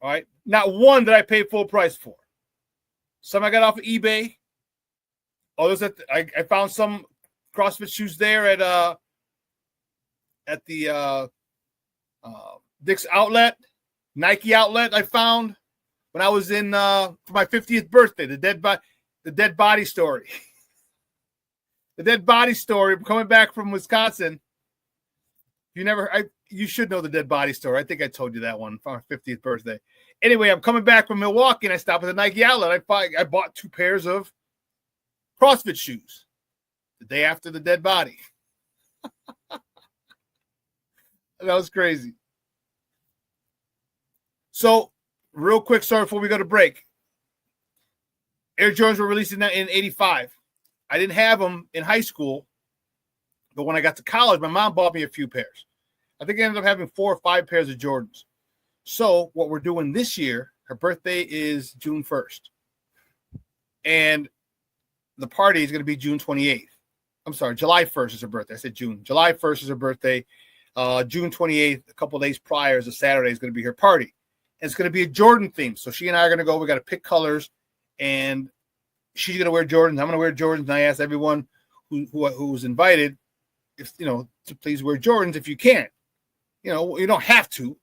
All right, not one that I paid full price for. Some I got off of eBay. Others I found some CrossFit shoes there at the Dick's Outlet, Nike Outlet. I found when I was in for my 50th birthday. The dead body story. The dead body story. I'm coming back from Wisconsin. You should know the dead body story. I think I told you that one for my 50th birthday. Anyway, I'm coming back from Milwaukee and I stopped at the Nike Outlet. I bought 2 pairs of CrossFit shoes the day after the dead body. That was crazy. So, real quick story before we go to break. Air Jordans were released in 85. I didn't have them in high school, but when I got to college, my mom bought me a few pairs. I think I ended up having 4 or 5 pairs of Jordans. So what we're doing this year, her birthday is June 1st. And the party is going to be June 28th. I'm sorry, July 1st is her birthday. I said June. July 1st is her birthday. June 28th, a couple of days prior, is a Saturday, is going to be her party. And it's going to be a Jordan theme. So she and I are going to go. We got to pick colors. And she's going to wear Jordans. I'm going to wear Jordans. And I asked everyone who's invited, to please wear Jordans if you can. You don't have to.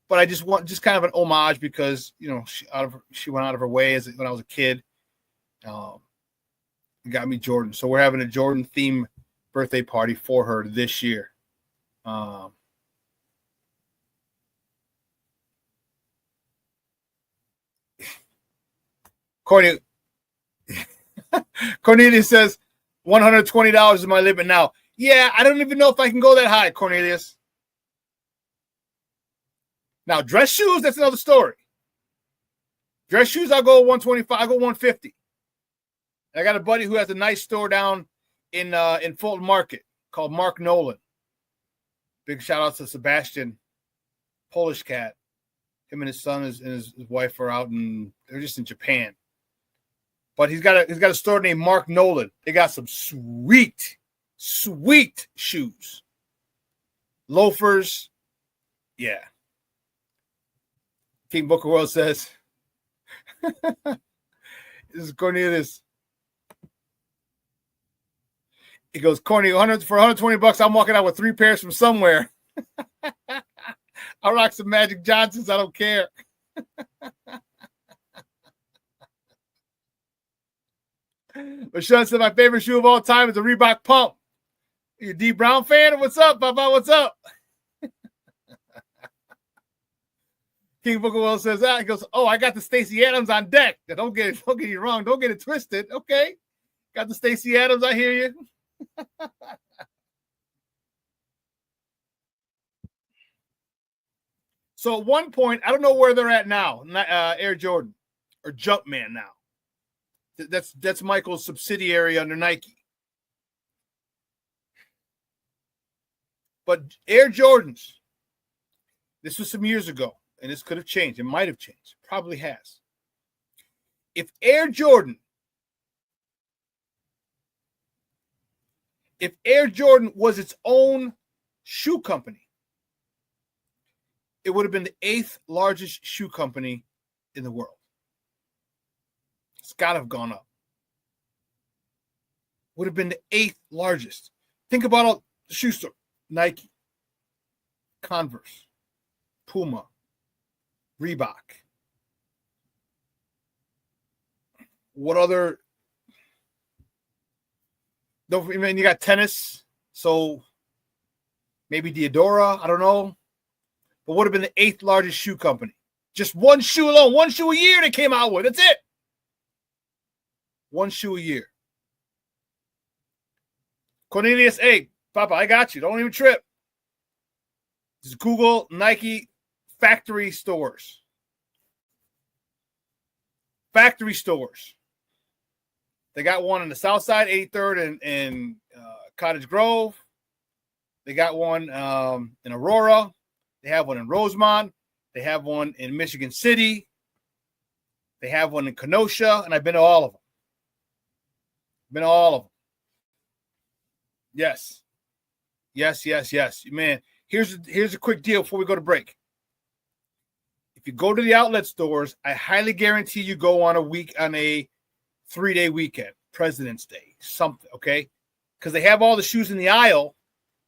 But I just want kind of an homage because, she went out of her way when I was a kid. And got me Jordan. So we're having a Jordan theme birthday party for her this year. Cornelius says $120 is my limit now. Yeah, I don't even know if I can go that high, Cornelius. Now, dress shoes, that's another story. Dress shoes, I'll go 125, I'll go 150. I got a buddy who has a nice store down in Fulton Market called Mark Nolan. Big shout out to Sebastian, Polish cat. Him and his son and his wife are out they're just in Japan. But he's got a store named Mark Nolan. They got some sweet shoes. Loafers. Yeah. King Booker World says, this is Cornelius. He goes, Corny, for $120, I'm walking out with 3 pairs from somewhere. I'll rock some Magic Johnsons. I don't care. But Shawn said my favorite shoe of all time is the Reebok Pump. You a D Brown fan? What's up, Papa? What's up? King Booker Will says that. He goes, oh, I got the Stacey Adams on deck. Don't get you wrong. Don't get it twisted. Okay. Got the Stacey Adams. I hear you. So at one point, I don't know where they're at now, Air Jordan or Jumpman now. That's Michael's subsidiary under Nike. But Air Jordans, this was some years ago, and this could have changed. It might have changed. Probably has. If Air Jordan was its own shoe company, it would have been the 8th largest shoe company in the world. It's got to have gone up. Would have been the 8th largest. Think about all the shoe store. Nike, Converse, Puma, Reebok. What other? Don't I mean you got tennis, so maybe Diadora. I don't know, but would have been the 8th largest shoe company. Just one shoe alone, one shoe a year they came out with. That's it. One shoe a year. Cornelius, hey, Papa, I got you. Don't even trip. Just Google Nike factory stores. Factory stores. They got one in the South Side, 83rd and Cottage Grove. They got one in Aurora. They have one in Rosemont. They have one in Michigan City. They have one in Kenosha, and I've been to all of them. Been to all of them. Yes. Yes. Man, here's a quick deal before we go to break. If you go to the outlet stores, I highly guarantee you go on a 3-day weekend, President's Day, something, okay? Because they have all the shoes in the aisle.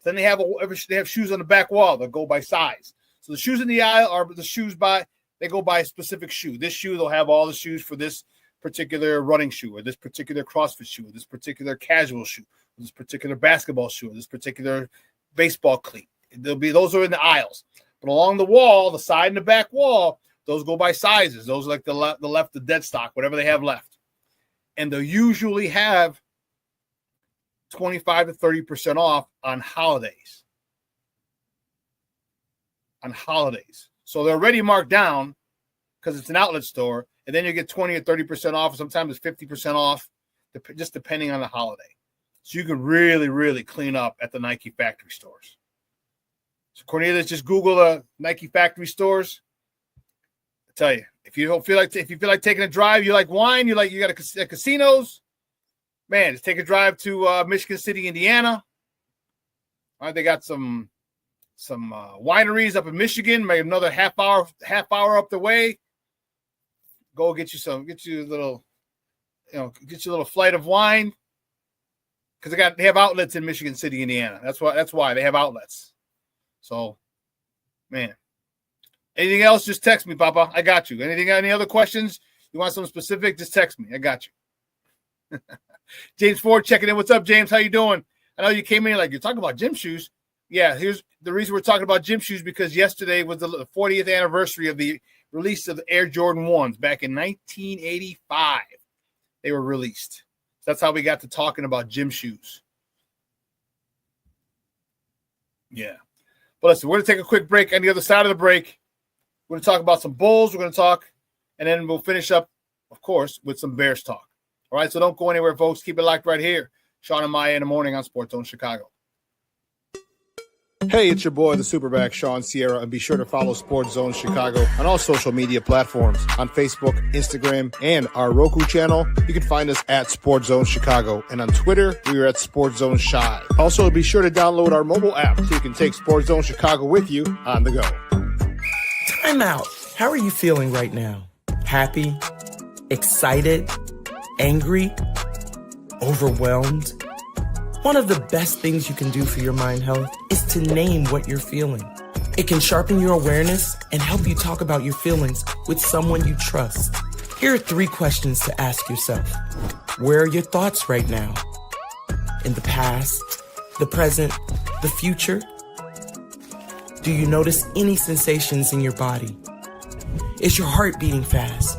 Then they have shoes on the back wall that go by size. So the shoes in the aisle are the shoes they go by a specific shoe. This shoe, they'll have all the shoes for this particular running shoe or this particular CrossFit shoe or this particular casual shoe or this particular basketball shoe or this particular baseball cleat. Those are in the aisles. But along the wall, the side and the back wall, those go by sizes. Those are like the left, the dead stock, whatever they have left. And they'll usually have 25 to 30% off on holidays. So they're already marked down because it's an outlet store. And then you get 20 or 30% off. Sometimes it's 50% off, just depending on the holiday. So you can really, really clean up at the Nike factory stores. So Cornelius, just Google Nike factory stores. I tell you, if you feel like taking a drive, you like wine, you got casinos, man, just take a drive to Michigan City, Indiana. All right, they got some wineries up in Michigan, maybe another half hour up the way. Go get you a little flight of wine. Because they have outlets in Michigan City, Indiana. That's why they have outlets. So, man. Anything else? Just text me, Papa. I got you. Any other questions? You want something specific? Just text me. I got you. James Ford checking in. What's up, James? How you doing? I know you came in like you're talking about gym shoes. Yeah, here's the reason we're talking about gym shoes because yesterday was the 40th anniversary of the release of the Air Jordan 1s back in 1985. They were released. That's how we got to talking about gym shoes. Yeah. But listen, we're going to take a quick break. On the other side of the break, we're going to talk about some Bulls. We're going to talk, and then we'll finish up, of course, with some Bears talk. All right, so don't go anywhere, folks. Keep it locked right here. Shawn and Maya in the morning on Sports Zone Chicago. Hey, it's your boy, the SuperBack, Shawn Sierra, and be sure to follow Sports Zone Chicago on all social media platforms, on Facebook, Instagram, and our Roku channel. You can find us at Sports Zone Chicago, and on Twitter, we are at Sports Zone Chi. Also, be sure to download our mobile app so you can take Sports Zone Chicago with you on the go. Time out. How are you feeling right now? Happy? Excited? Angry? Overwhelmed? One of the best things you can do for your mind health is to name what you're feeling. It can sharpen your awareness and help you talk about your feelings with someone you trust. Here are 3 questions to ask yourself. Where are your thoughts right now? In the past, the present, the future? Do you notice any sensations in your body? Is your heart beating fast?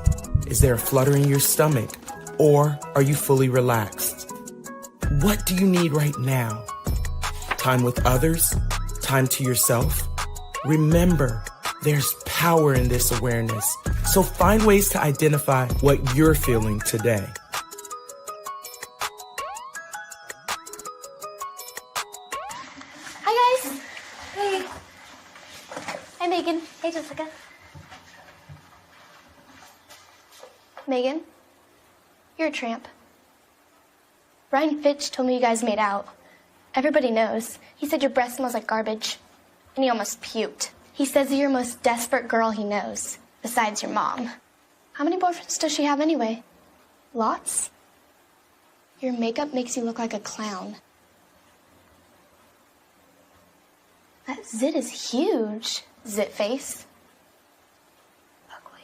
Is there a flutter in your stomach? Or are you fully relaxed? What do you need right now? Time with others? Time to yourself? Remember, there's power in this awareness. So find ways to identify what you're feeling today. Hi, guys. Hey. Hi, Megan. Hey, Jessica. Megan, you're a tramp. Brian Fitch told me you guys made out. Everybody knows. He said your breath smells like garbage. And he almost puked. He says you're the most desperate girl he knows, besides your mom. How many boyfriends does she have anyway? Lots? Your makeup makes you look like a clown. That zit is huge, zit face. Ugly.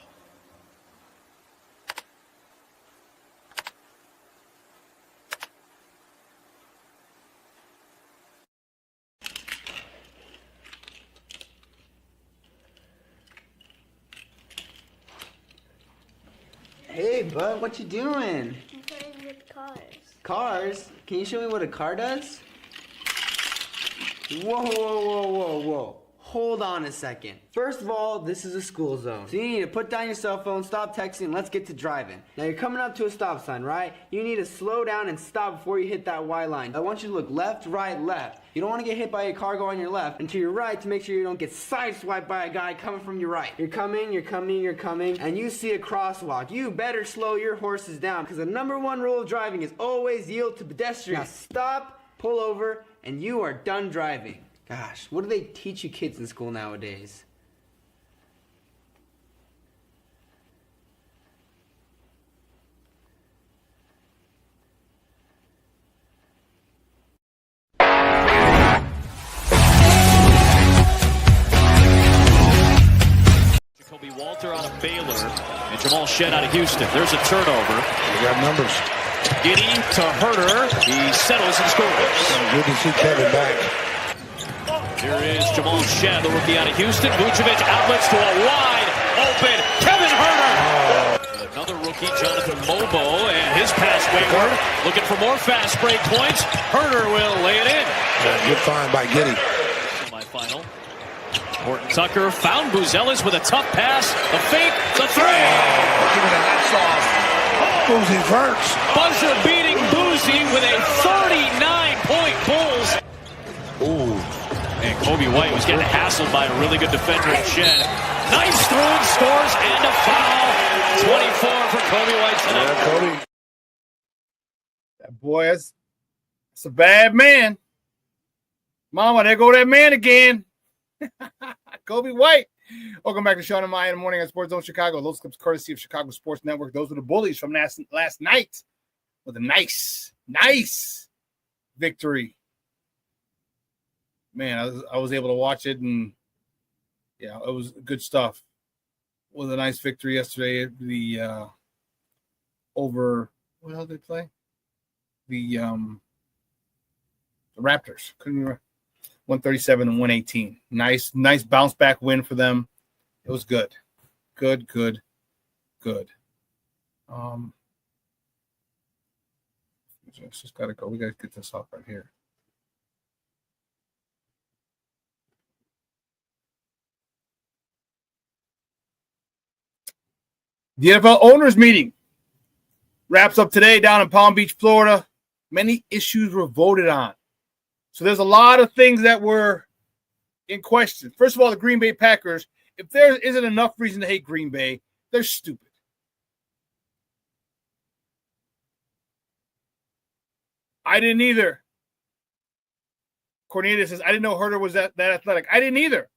Hey, bud, what you doing? I'm playing with cars. Cars? Can you show me what a car does? Whoa, whoa, whoa, whoa, whoa. Hold on a second. First of all, this is a school zone. So you need to put down your cell phone, stop texting, and let's get to driving. Now you're coming up to a stop sign, right? You need to slow down and stop before you hit that Y line. I want you to look left, right, left. You don't want to get hit by a car going on your left and to your right to make sure you don't get sideswiped by a guy coming from your right. You're coming, and you see a crosswalk. You better slow your horses down because the #1 rule of driving is always yield to pedestrians. Now stop, pull over, and you are done driving. Gosh, what do they teach you kids in school nowadays? Jacoby Walter out of Baylor and Jamal Shed out of Houston. There's a turnover. They got numbers. Giddy to Herter. He settles and scores. Good to see Kevin back. Here is Jamal Shed, the rookie out of Houston. Vucevic outlets to a wide open Kevin Herter. Another rookie, Jonathan Mobo, and his pass wayward. Looking for more fast break points. Herter will lay it in. Good find by Giddy. Semi-final. Horton Tucker found Buzelis with a tough pass. The fake, the three. Give it a hats off. Boozy hurts. Buzzer beating Boozy with a 39-point Bulls. Ooh. And Kobe White was getting hassled by a really good defender at Shed. Nice through and scores and a foul. 24 for Kobe White tonight. Yeah, Kobe. That boy is a bad man. Mama, there go that man again. Kobe White. Welcome back to Shawn and Maya in the morning on Sports Zone Chicago. Those clips courtesy of Chicago Sports Network. Those were the Bullies from last night with a nice victory. Man, I was able to watch it, and yeah, it was good stuff. It was a nice victory yesterday. The over what the hell did they play? The Raptors. Couldn't remember. 137 and 118. Nice bounce back win for them. It was good. Good. Just gotta go. We gotta get this off right here. The NFL owners meeting wraps up today down in Palm Beach, Florida. Many issues were voted on. So there's a lot of things that were in question. First of all, the Green Bay Packers, if there isn't enough reason to hate Green Bay, they're stupid. I didn't either. Cornelius says, I didn't know Herter was that athletic. I didn't either.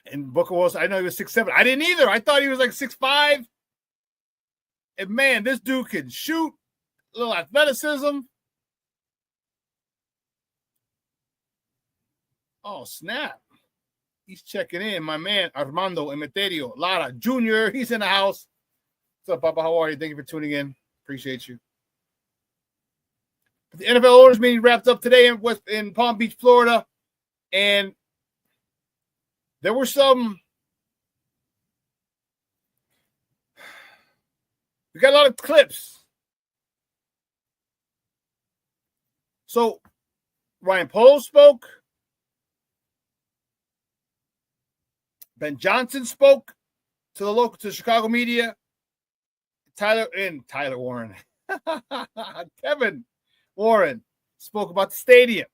And Booker was, I know he was 6'7". I didn't either. I thought he was like 6'5". And man, this dude can shoot. A little athleticism. Oh, snap. He's checking in. My man, Armando Emeterio Lara Jr., he's in the house. What's up, Papa? How are you? Thank you for tuning in. Appreciate you. The NFL owners meeting wrapped up today in Palm Beach, Florida. And there were we got a lot of clips. So Ryan Poles spoke. Ben Johnson spoke to the Chicago media. Tyler Warren. Kevin Warren spoke about the stadium.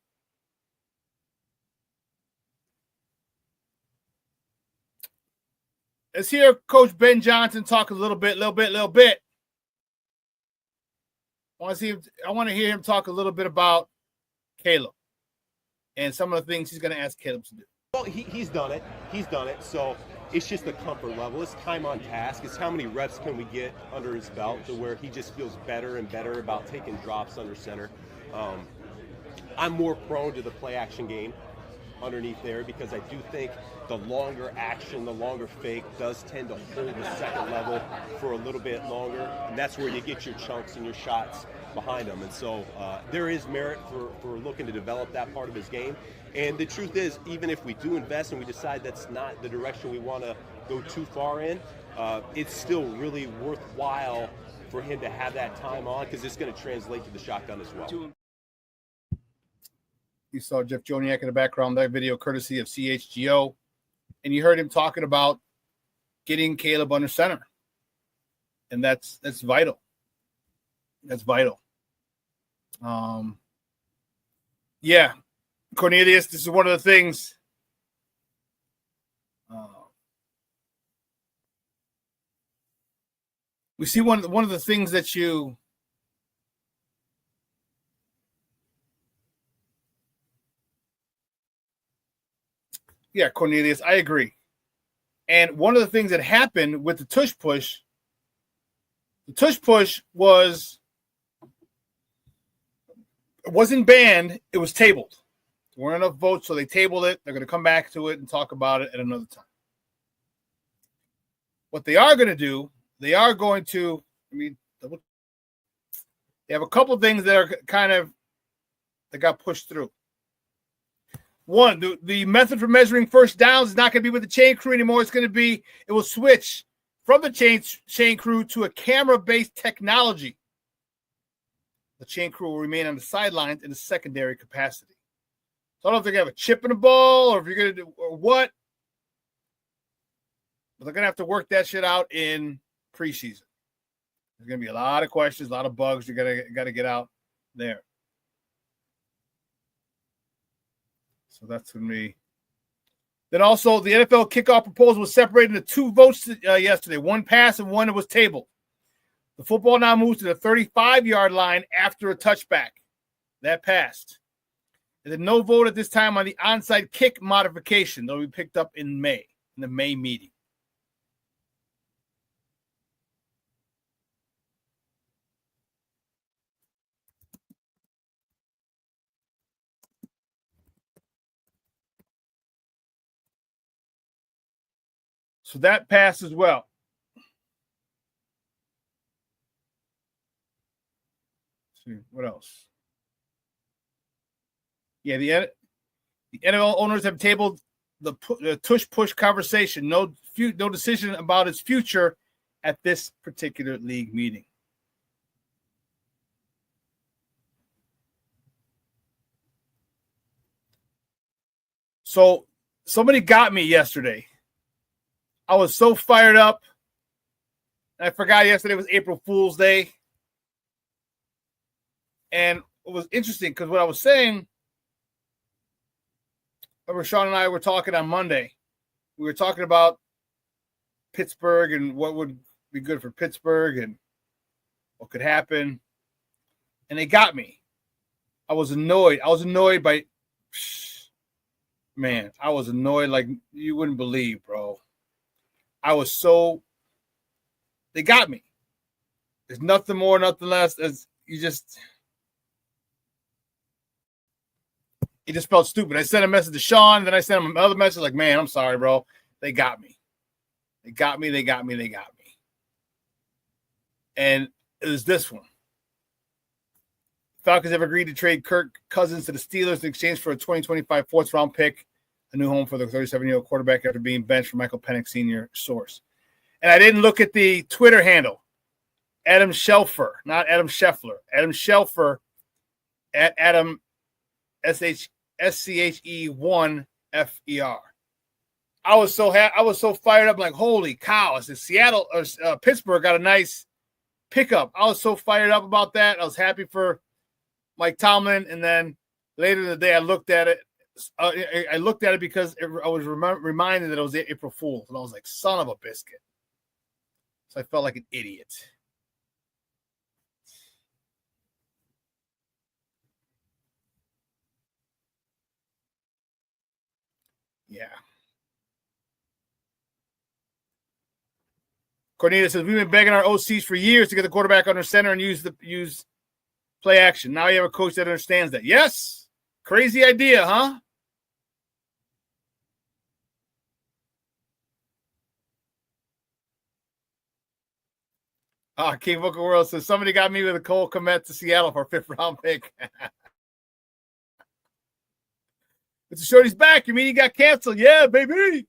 Let's hear Coach Ben Johnson talk a little bit. I want to hear him talk a little bit about Caleb and some of the things he's going to ask Caleb to do. Well, he's done it. So it's just the comfort level. It's time on task. It's how many reps can we get under his belt to where he just feels better and better about taking drops under center. I'm more prone to the play action game underneath there because I do think the longer action, the longer fake does tend to hold the second level for a little bit longer, and that's where you get your chunks and your shots behind them. And so there is merit for looking to develop that part of his game. And the truth is, even if we do invest and we decide that's not the direction we want to go too far in, it's still really worthwhile for him to have that time on because it's going to translate to the shotgun as well. You saw Jeff Joniak in the background, that video courtesy of CHGO. And you heard him talking about getting Caleb under center. And that's vital. That's vital. Yeah, Cornelius, this is one of the things. We see one of the things that you Yeah, Cornelius, I agree. And one of the things that happened with the tush push wasn't banned, it was tabled. There weren't enough votes, so they tabled it. They're going to come back to it and talk about it at another time. What they are going to do, they have a couple of things that are that got pushed through. One, the method for measuring first downs is not going to be with the chain crew anymore. It will switch from the chain crew to a camera-based technology. The chain crew will remain on the sidelines in a secondary capacity. So I don't know if they're going to have a chip in the ball or if you're going to do or what. But they're going to have to work that shit out in preseason. There's going to be a lot of questions, a lot of bugs you got to get out there. So that's going to be. Then also, the NFL kickoff proposal was separated into two votes yesterday. One passed and one that was tabled. The football now moves to the 35-yard line after a touchback. That passed. And then no vote at this time on the onside kick modification. That'll be picked up in May, in the May meeting. So that passed as well. Let's see, what else? Yeah, the NFL owners have tabled the tush push conversation. No decision about its future at this particular league meeting. So somebody got me yesterday. I was so fired up. I forgot yesterday was April Fool's Day. And it was interesting because what I was saying, Shawn and I were talking on Monday. We were talking about Pittsburgh and what would be good for Pittsburgh and what could happen. And they got me. I was annoyed. I was annoyed like you wouldn't believe, bro. They got me. There's nothing more, nothing less. He just felt stupid. I sent a message to Shawn, then I sent him another message like, man, I'm sorry, bro. They got me. They got me. And it was this one. Falcons have agreed to trade Kirk Cousins to the Steelers in exchange for a 2025 fourth-round pick, a new home for the 37-year-old quarterback after being benched for Michael Penix Sr. source. And I didn't look at the Twitter handle. Adam Shelfer, not Adam Scheffler. Adam Shelfer at Adam SCHE1FER. I was so fired up, like, holy cow! I said Seattle or Pittsburgh got a nice pickup. I was so fired up about that. I was happy for Mike Tomlin, and then later in the day, I looked at it. I looked at it because I was reminded that it was April Fool's, and I was like, son of a biscuit. So I felt like an idiot. Yeah. Cornelius says, we've been begging our OCs for years to get the quarterback under center and use play action. Now you have a coach that understands that. Yes. Crazy idea, huh? King Book of World says, somebody got me with a Cole Kmet to Seattle for a 5th-round pick. It's a Shorty's back. You mean he got canceled? Yeah, baby.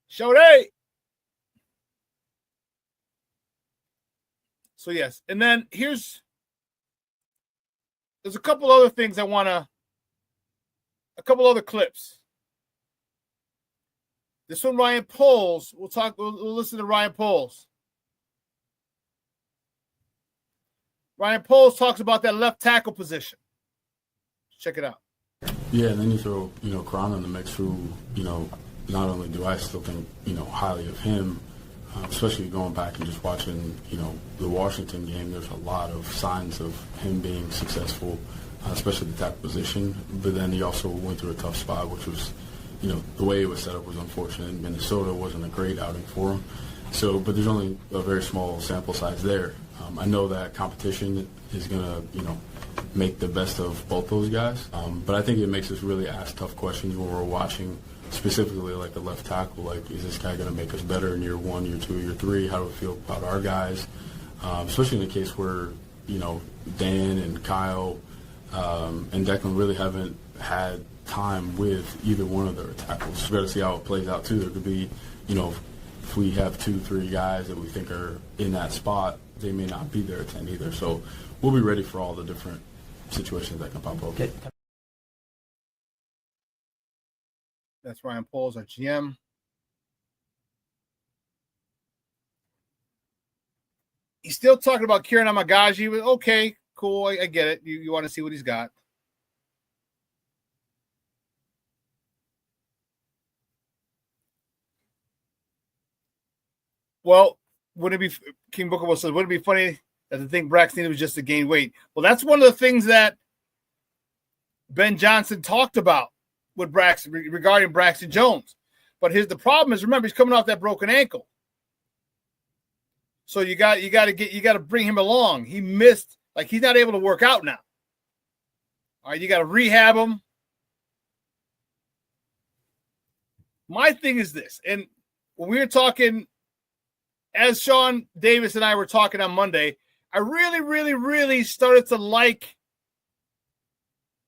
Shorty. So, yes. And then there's a couple other things a couple other clips. This one, Ryan Poles. We'll listen to Ryan Poles. Ryan Poles talks about that left tackle position. Check it out. Yeah, and then you throw, Cron in the mix, who, not only do I still think, highly of him, especially going back and just watching, the Washington game, there's a lot of signs of him being successful, especially the tackle position. But then he also went through a tough spot, which was, the way it was set up was unfortunate. Minnesota wasn't a great outing for him. So, but there's only a very small sample size there. I know that competition is going to, make the best of both those guys. But I think it makes us really ask tough questions when we're watching, specifically like the left tackle. Like, is this guy going to make us better in year 1, year 2, year 3? How do we feel about our guys? Especially in the case where, Dan and Kyle and Declan really haven't had time with either one of their tackles. We've got to see how it plays out, too. There could be, if we have 2, 3 guys that we think are in that spot, they may not be there at 10 either. So we'll be ready for all the different situations that can pop up. Okay. That's Ryan Poles, our GM. He's still talking about Kieran Amagaji. Okay, cool. I get it. You want to see what he's got. Well, wouldn't it be, King Booker says, wouldn't it be funny that the thing Braxton was just to gain weight? Well, that's one of the things that Ben Johnson talked about with Braxton regarding Braxton Jones. But the problem is, remember, he's coming off that broken ankle. So you got to bring him along. He missed, like, he's not able to work out now. All right, you got to rehab him. My thing is this, and when we were talking, as Sean Davis and I were talking on Monday, I really, really, really started to like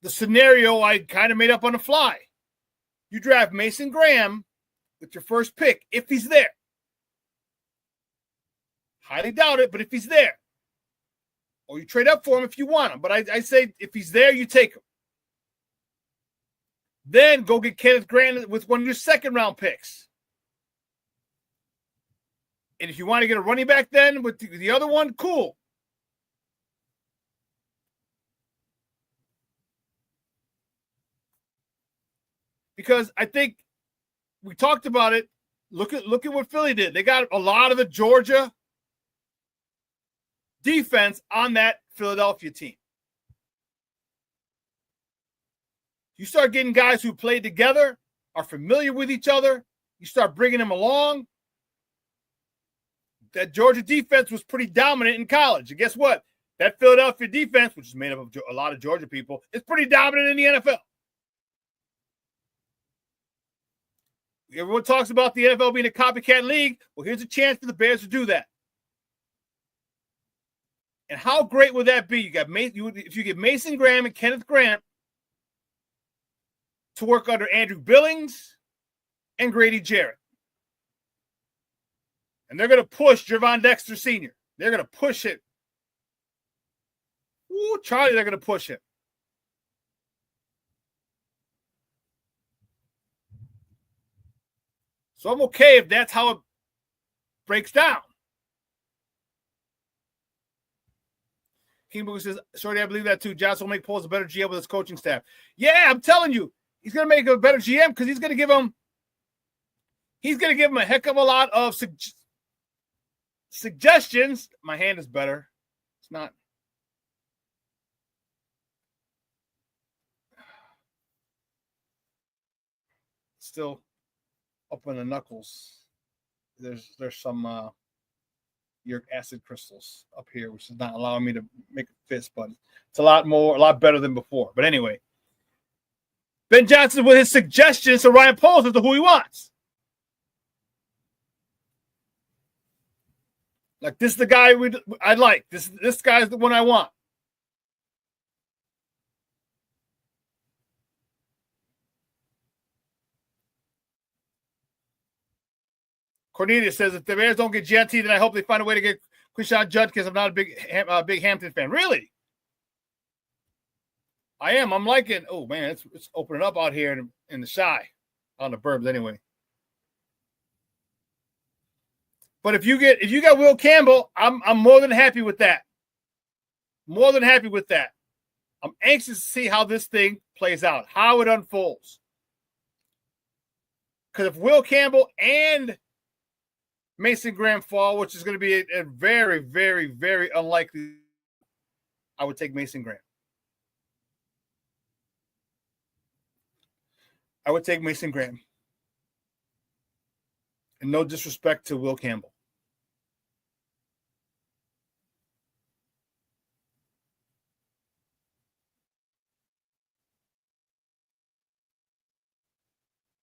the scenario I kind of made up on the fly. You draft Mason Graham with your first pick, if he's there. Highly doubt it, but if he's there. Or you trade up for him if you want him. But I say if he's there, you take him. Then go get Kenneth Grant with one of your second-round picks. And if you want to get a running back then with the other one, cool. Because I think we talked about it. Look at what Philly did. They got a lot of the Georgia defense on that Philadelphia team. You start getting guys who played together, are familiar with each other. You start bringing them along. That Georgia defense was pretty dominant in college. And guess what? That Philadelphia defense, which is made up of a lot of Georgia people, is pretty dominant in the NFL. Everyone talks about the NFL being a copycat league. Well, here's a chance for the Bears to do that. And how great would that be? If you get Mason Graham and Kenneth Grant to work under Andrew Billings and Grady Jarrett. And they're going to push Gervon Sr. They're going to push it. Ooh, Charlie, they're going to push it. So I'm okay if that's how it breaks down. King Boogie says, Shorty, I believe that too. Johnson will make Poles a better GM with his coaching staff. Yeah, I'm telling you, he's going to make a better GM because he's going to give him a heck of a lot of suggestions. My hand is better. It's not. Still up on the knuckles. There's some uric acid crystals up here, which is not allowing me to make a fist, but it's a lot better than before. But anyway, Ben Johnson with his suggestions to Ryan Poles as to who he wants. Like, this is the guy I'd like. This guy's the one I want. Cornelius says, if the Bears don't get GNT, then I hope they find a way to get Quishon Judd because I'm not a big Hampton fan. Really? I am. I'm liking. Oh man, it's opening up out here in the shy, on the burbs anyway. But if you got Will Campbell, I'm more than happy with that. More than happy with that. I'm anxious to see how this thing plays out, how it unfolds. Because if Will Campbell and Mason Graham fall, which is going to be a very, very, very unlikely, I would take Mason Graham. I would take Mason Graham. And no disrespect to Will Campbell.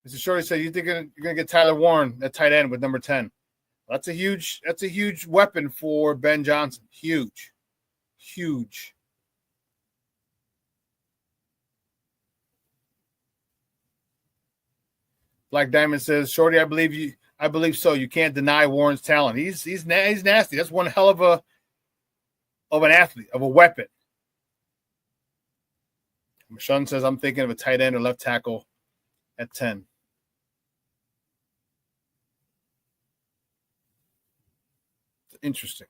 Mr. Shorty said, you think you're going to get Tyler Warren at tight end with number 10? That's a huge weapon for Ben Johnson. Huge. Huge. Black Diamond says, Shorty, I believe so. You can't deny Warren's talent. He's nasty. That's one hell of an athlete, of a weapon. Sean says, I'm thinking of a tight end or left tackle at 10. Interesting.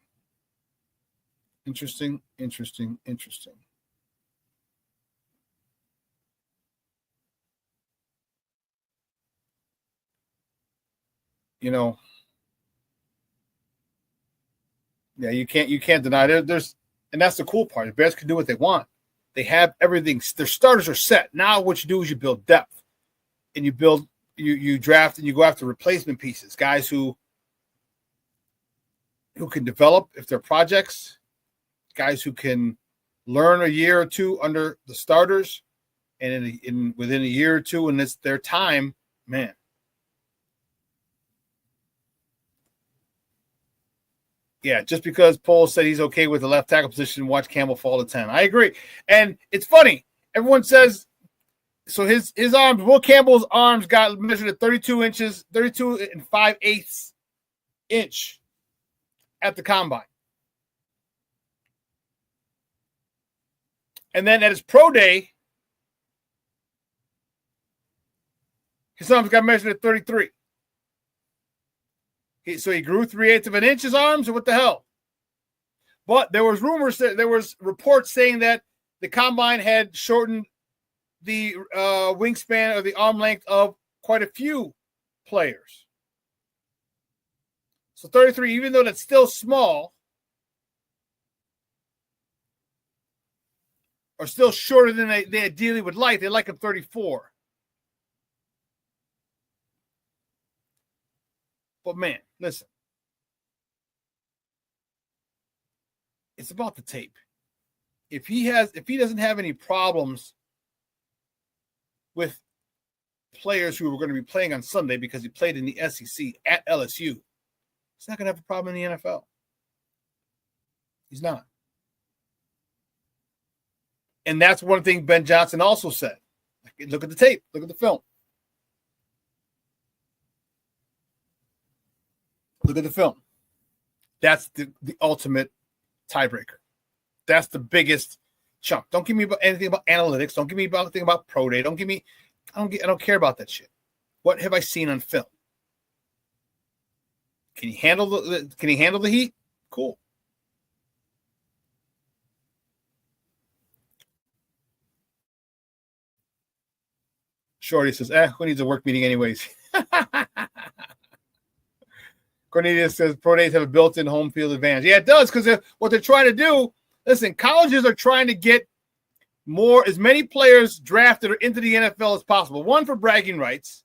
You know, yeah, you can't deny it. There's, and that's the cool part. The Bears can do what they want. They have everything. Their starters are set. Now what you do is you build depth, and you draft and you go after replacement pieces, guys who can develop if they're projects, guys who can learn a year or two under the starters, and within a year or two, and it's their time, man. Yeah, just because Paul said he's okay with the left tackle position, watch Campbell fall to 10. I agree. And it's funny. Everyone says, so his arms, Will Campbell's arms got measured at 32 inches, 32 5/8 inch at the combine. And then at his pro day, his arms got measured at 33. So he grew 3/8 of an inch his arms, or what the hell? But there was reports saying that the combine had shortened the wingspan or the arm length of quite a few players. So 33, even though that's still small, or still shorter than they ideally would like. They like him 34. But man, listen. It's about the tape. if he doesn't have any problems with players who are going to be playing on Sunday because he played in the SEC at LSU, he's not going to have a problem in the NFL. He's not. And that's one thing Ben Johnson also said. Look at the tape. Look at the film. Look at the film. That's the ultimate tiebreaker. That's the biggest chunk. Don't give me anything about analytics. Don't give me anything about pro day. I don't care about that shit. What have I seen on film? Can he handle the heat? Cool. Shorty says, who needs a work meeting anyways? Cornelius says pro days have a built-in home field advantage. Yeah, it does, because what they're trying to do, listen, colleges are trying to get as many players drafted or into the NFL as possible. One, for bragging rights.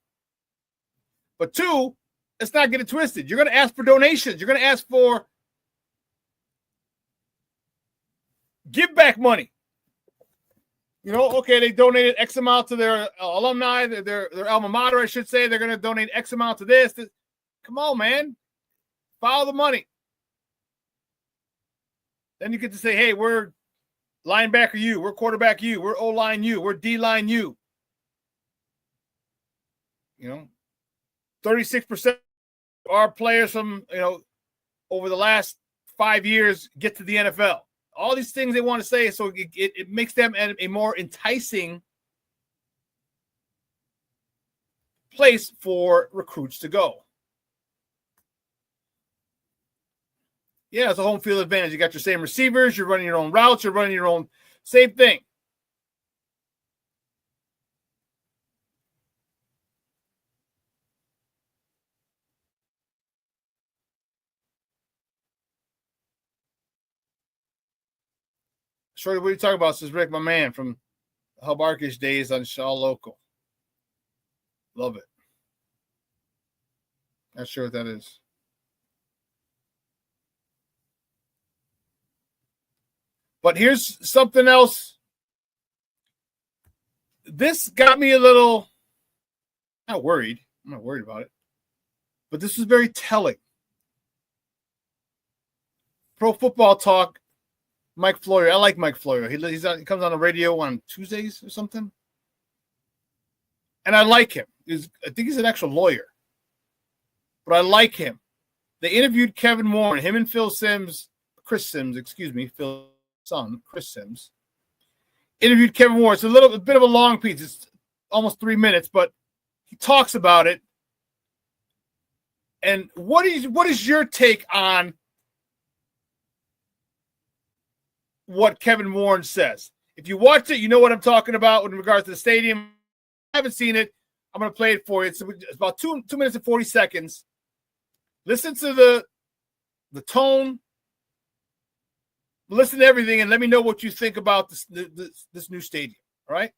But two, let's not get it twisted. You're going to ask for donations. You're going to ask for give back money. Okay, they donated X amount to their alumni, their alma mater, I should say. They're going to donate X amount to this. Come on, man. Follow the money. Then you get to say, hey, we're linebacker you, we're quarterback you, we're O-line you, we're D-line you. 36% of our players from, over the last 5 years get to the NFL. All these things they want to say, so it makes them a more enticing place for recruits to go. Yeah, it's a home field advantage. You got your same receivers. You're running your own routes. You're running your own same thing. Shorty, what are you talking about? Says Rick, my man from Hub Arkish days on Shaw Local. Love it. Not sure what that is. But here's something else. This got me a little not worried. I'm not worried about it. But this was very telling. Pro Football Talk, Mike Floyer. I like Mike Floyer. He comes on the radio on Tuesdays or something. And I like him. I think he's an actual lawyer. But I like him. They interviewed Kevin Warren, him and Phil's son, Chris Sims, interviewed Kevin Warren. It's a bit of a long piece. It's almost 3 minutes, but he talks about it. And what is your take on what Kevin Warren says? If you watched it, you know what I'm talking about in regards to the stadium. I haven't seen it. I'm going to play it for you. It's about 2 minutes and 40 seconds. Listen to the tone. Listen to everything and let me know what you think about this new stadium. All right?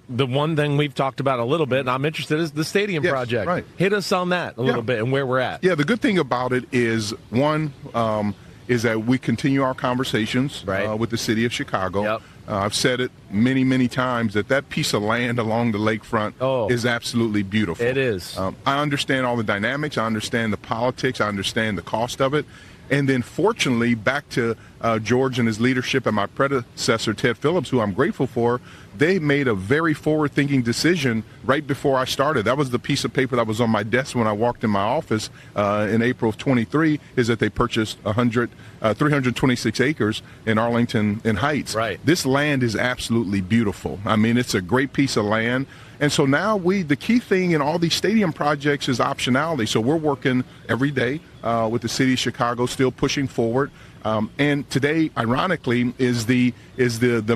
The one thing we've talked about a little bit, and I'm interested, is the stadium project. Right. Hit us on that a little bit and where we're at. Yeah, the good thing about it is, one, is that we continue our conversations with the city of Chicago. Yep. I've said it many, many times that piece of land along the lakefront is absolutely beautiful. It is. I understand all the dynamics. I understand the politics. I understand the cost of it. And then, fortunately, back to George and his leadership and my predecessor, Ted Phillips, who I'm grateful for, they made a very forward-thinking decision right before I started. That was the piece of paper that was on my desk when I walked in my office in April of 23, is that they purchased 326 acres in Arlington Heights. Right. This land is absolutely beautiful. I mean, it's a great piece of land. And so now the key thing in all these stadium projects is optionality. So we're working every day with the city of Chicago, still pushing forward. And today, ironically, is the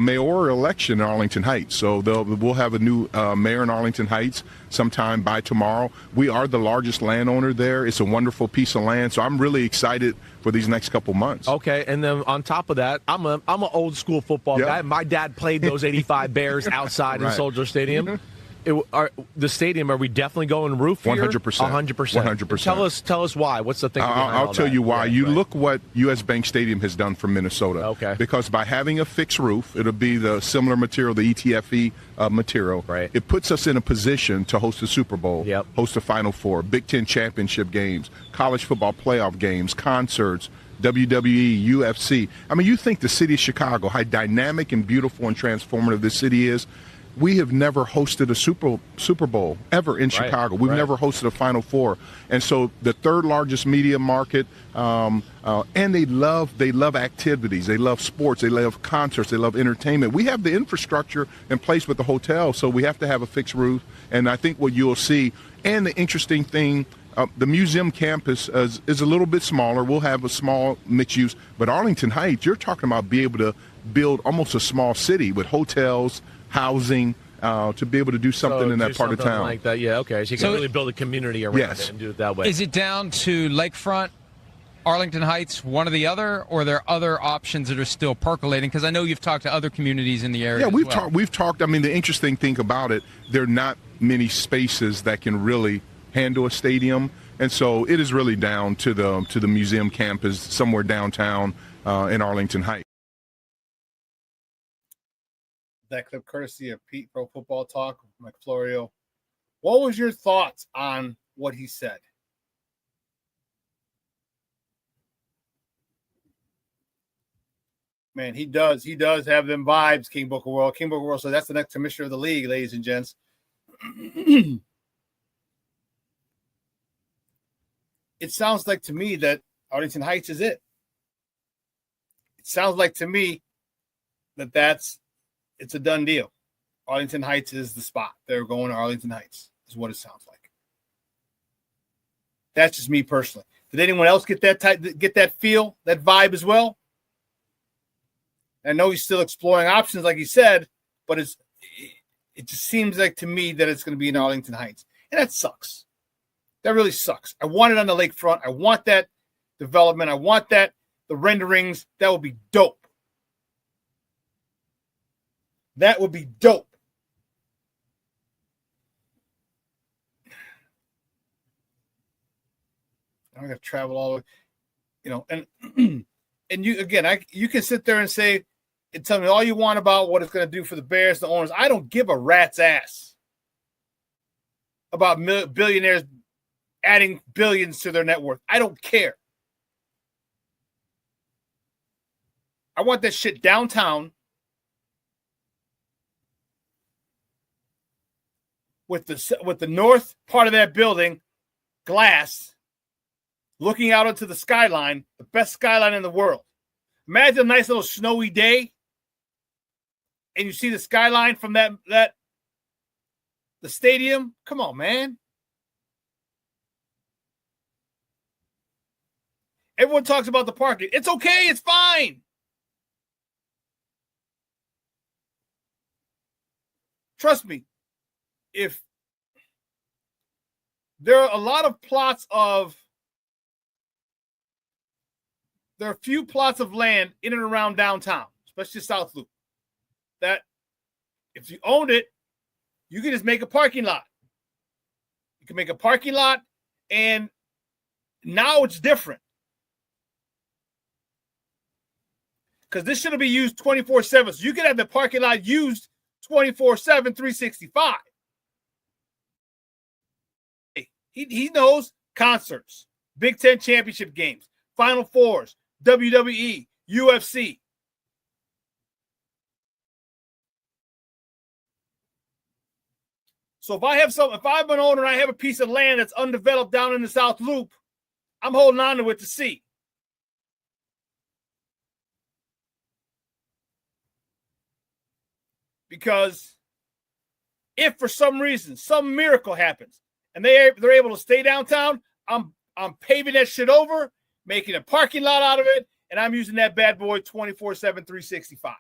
mayoral election in Arlington Heights. So we'll have a new mayor in Arlington Heights sometime by tomorrow. We are the largest landowner there. It's a wonderful piece of land. So I'm really excited for these next couple months. Okay, and then on top of that, I'm an old school football guy. My dad played those '85 Bears outside in Soldier Stadium. the stadium, are we definitely going roof here? 100%. 100%. Tell us why. What's the thing behind I'll all tell that? you why. Yeah, Look what U.S. Bank Stadium has done for Minnesota. Okay. Because by having a fixed roof, it'll be the similar material, the ETFE material. Right. It puts us in a position to host the Super Bowl, host the Final Four, Big Ten championship games, college football playoff games, concerts, WWE, UFC. I mean, you think the city of Chicago, how dynamic and beautiful and transformative this city is. We have never hosted a Super Bowl ever in Chicago. We've never hosted a Final Four. And so the third largest media market, and they love activities. They love sports. They love concerts. They love entertainment. We have the infrastructure in place with the hotel, so we have to have a fixed roof. And I think what you'll see, and the interesting thing, the museum campus is a little bit smaller. We'll have a small mixed use. But Arlington Heights, you're talking about being able to build almost a small city with hotels, housing, to be able to do something in that part of town. Like that, yeah, okay. So you can really build a community around it and do it that way. Is it down to Lakefront, Arlington Heights, one or the other, or are there other options that are still percolating? Because I know you've talked to other communities in the area. Yeah, we've talked. I mean, the interesting thing about it, there are not many spaces that can really handle a stadium, and so it is really down to the museum campus somewhere downtown in Arlington Heights. That clip courtesy of Pete Pro Football Talk, Mike Florio. What was your thoughts on what he said? Man, he does have them vibes, King Booker World. King Booker World, so that's the next commissioner of the league, ladies and gents. It sounds like to me that Arlington Heights is it. It sounds like to me that it's a done deal. Arlington Heights is the spot. They're going to Arlington Heights, is what it sounds like. That's just me personally. Did anyone else get that feel, that vibe as well? I know he's still exploring options, like he said, but it just seems like to me that it's going to be in Arlington Heights. And that sucks. That really sucks. I want it on the lakefront. I want that development. I want the renderings. That would be dope. That would be dope. I don't have to travel all the way, and you can sit there and say and tell me all you want about what it's going to do for the Bears, the owners. I don't give a rat's ass about billionaires adding billions to their net worth. I don't care. I want that shit downtown with the north part of that building, glass, looking out into the skyline, the best skyline in the world. Imagine a nice little snowy day, and you see the skyline from the stadium. Come on, man. Everyone talks about the parking. It's okay. It's fine. Trust me. If there are a lot of there are a few plots of land in and around downtown, especially South Loop, that if you owned it, you can just make a parking lot. You can make a parking lot, and now it's different. Because this shouldn't be used 24/7. So you can have the parking lot used 24/7, 365. He knows concerts, Big Ten championship games, Final Fours, WWE, UFC. So if I'm an owner and I have a piece of land that's undeveloped down in the South Loop, I'm holding on to it to see. Because if for some reason, some miracle happens, and they're able to stay downtown, I'm paving that shit over, making a parking lot out of it, and I'm using that bad boy 24/7, 365.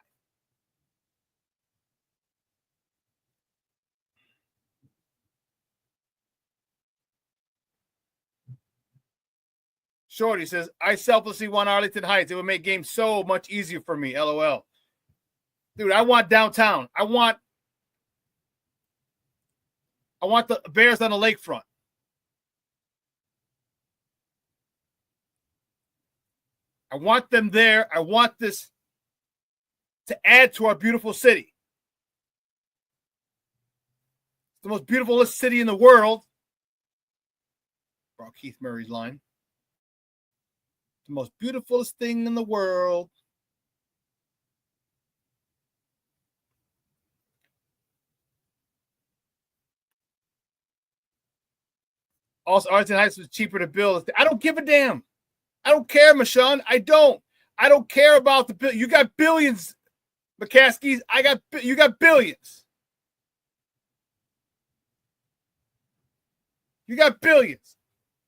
Shorty says, I selflessly want Arlington Heights. It would make games so much easier for me. LOL. Dude, I want downtown. I want I want the Bears on the lakefront. I want them there. I want this to add to our beautiful city. It's the most beautiful city in the world. Brought Keith Murray's line. The most beautifulest thing in the world. Also, Arlington Heights was cheaper to build. I don't give a damn. I don't care, Mashawn. I don't care about the bill. You got billions, McCaskies. You got billions. You got billions.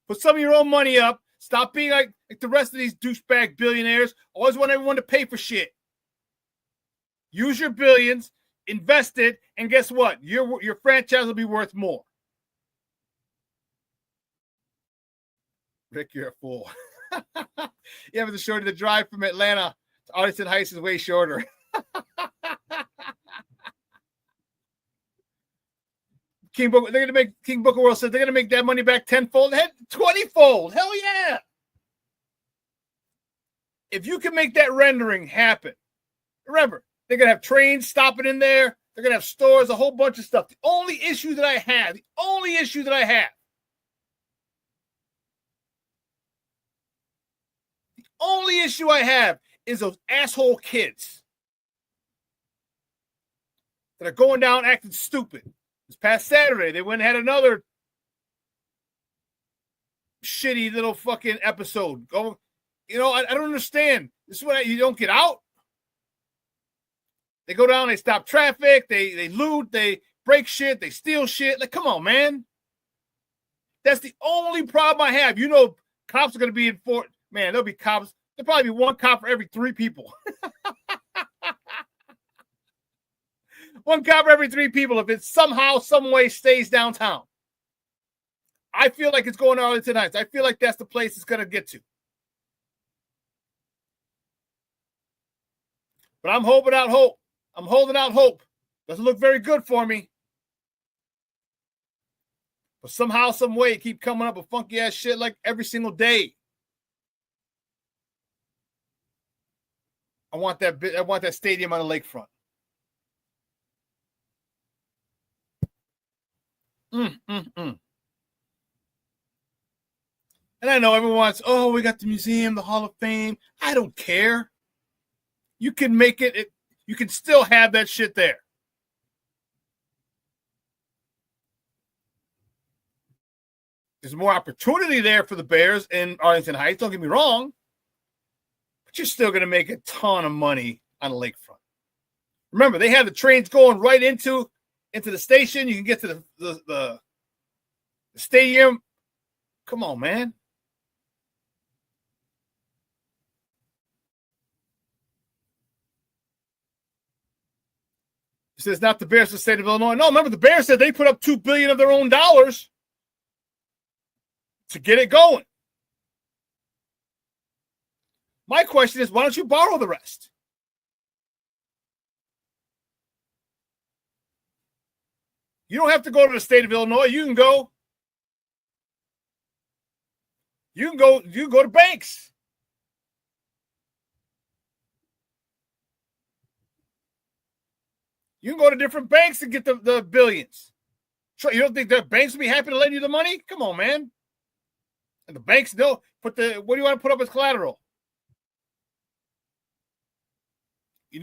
Put some of your own money up. Stop being like the rest of these douchebag billionaires. Always want everyone to pay for shit. Use your billions, invest it, and guess what? Your franchise will be worth more. Rick, you're a fool. Yeah, but the shorter the drive from Atlanta to Arlington Heights is way shorter. They're going to make King Booker World said they're going to make that money back tenfold, 20-fold. Hell yeah. If you can make that rendering happen, remember, they're going to have trains stopping in there. They're going to have stores, a whole bunch of stuff. The only issue that I have is those asshole kids that are going down acting stupid. This past Saturday, they went and had another shitty little fucking episode. I don't understand. This is what you don't get out. They go down, they stop traffic, they loot, they break shit, they steal shit. Like, come on, man. That's the only problem I have. Cops are going to be in Fort. Man, there'll be cops. There'll probably be one cop for every 3 people. One cop for every 3 people if it somehow, some way stays downtown. I feel like it's going on tonight. I feel like that's the place it's going to get to. But I'm holding out hope. Doesn't look very good for me. But somehow, some way, it keep coming up with funky ass shit like every single day. I want that stadium on the lakefront. And I know everyone wants, we got the museum, the Hall of Fame. I don't care. You can make it. You can still have that shit there. There's more opportunity there for the Bears in Arlington Heights. Don't get me wrong. But you're still going to make a ton of money on the lakefront. Remember, they have the trains going right into the station. You can get to the stadium. Come on, man. It says not the Bears, the state of Illinois. No, remember the Bears said they put up $2 billion of their own dollars to get it going. My question is, why don't you borrow the rest? You don't have to go to the state of Illinois. You can go to banks. You can go to different banks and get the billions. So you don't think that banks will be happy to lend you the money? Come on, man. And the banks know. What do you want to put up as collateral? You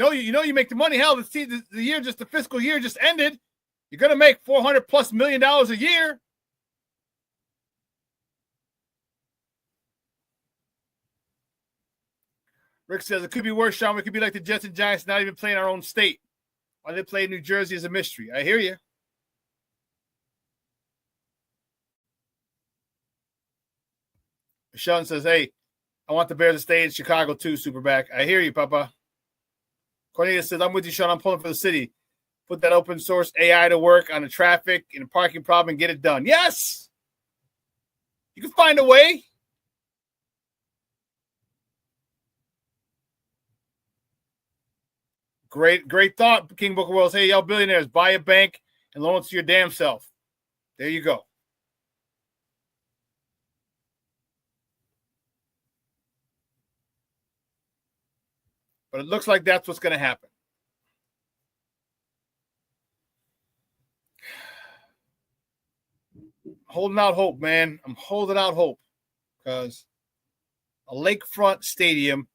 make the money. Hell, the fiscal year just ended. You're going to make $400+ million a year. Rick says it could be worse, Shawn. It could be like the Jets and Giants not even playing our own state. Why they play New Jersey is a mystery. I hear you. Shawn says, hey, I want the Bears to stay in Chicago too, Superback. I hear you, Papa. Cornelius says, I'm with you, Shawn. I'm pulling for the city. Put that open source AI to work on the traffic and the parking problem and get it done. Yes! You can find a way. Great thought, King Booker Wells. Hey, y'all billionaires, buy a bank and loan it to your damn self. There you go. But it looks like that's what's going to happen. Holding out hope, man. I'm holding out hope because a lakefront stadium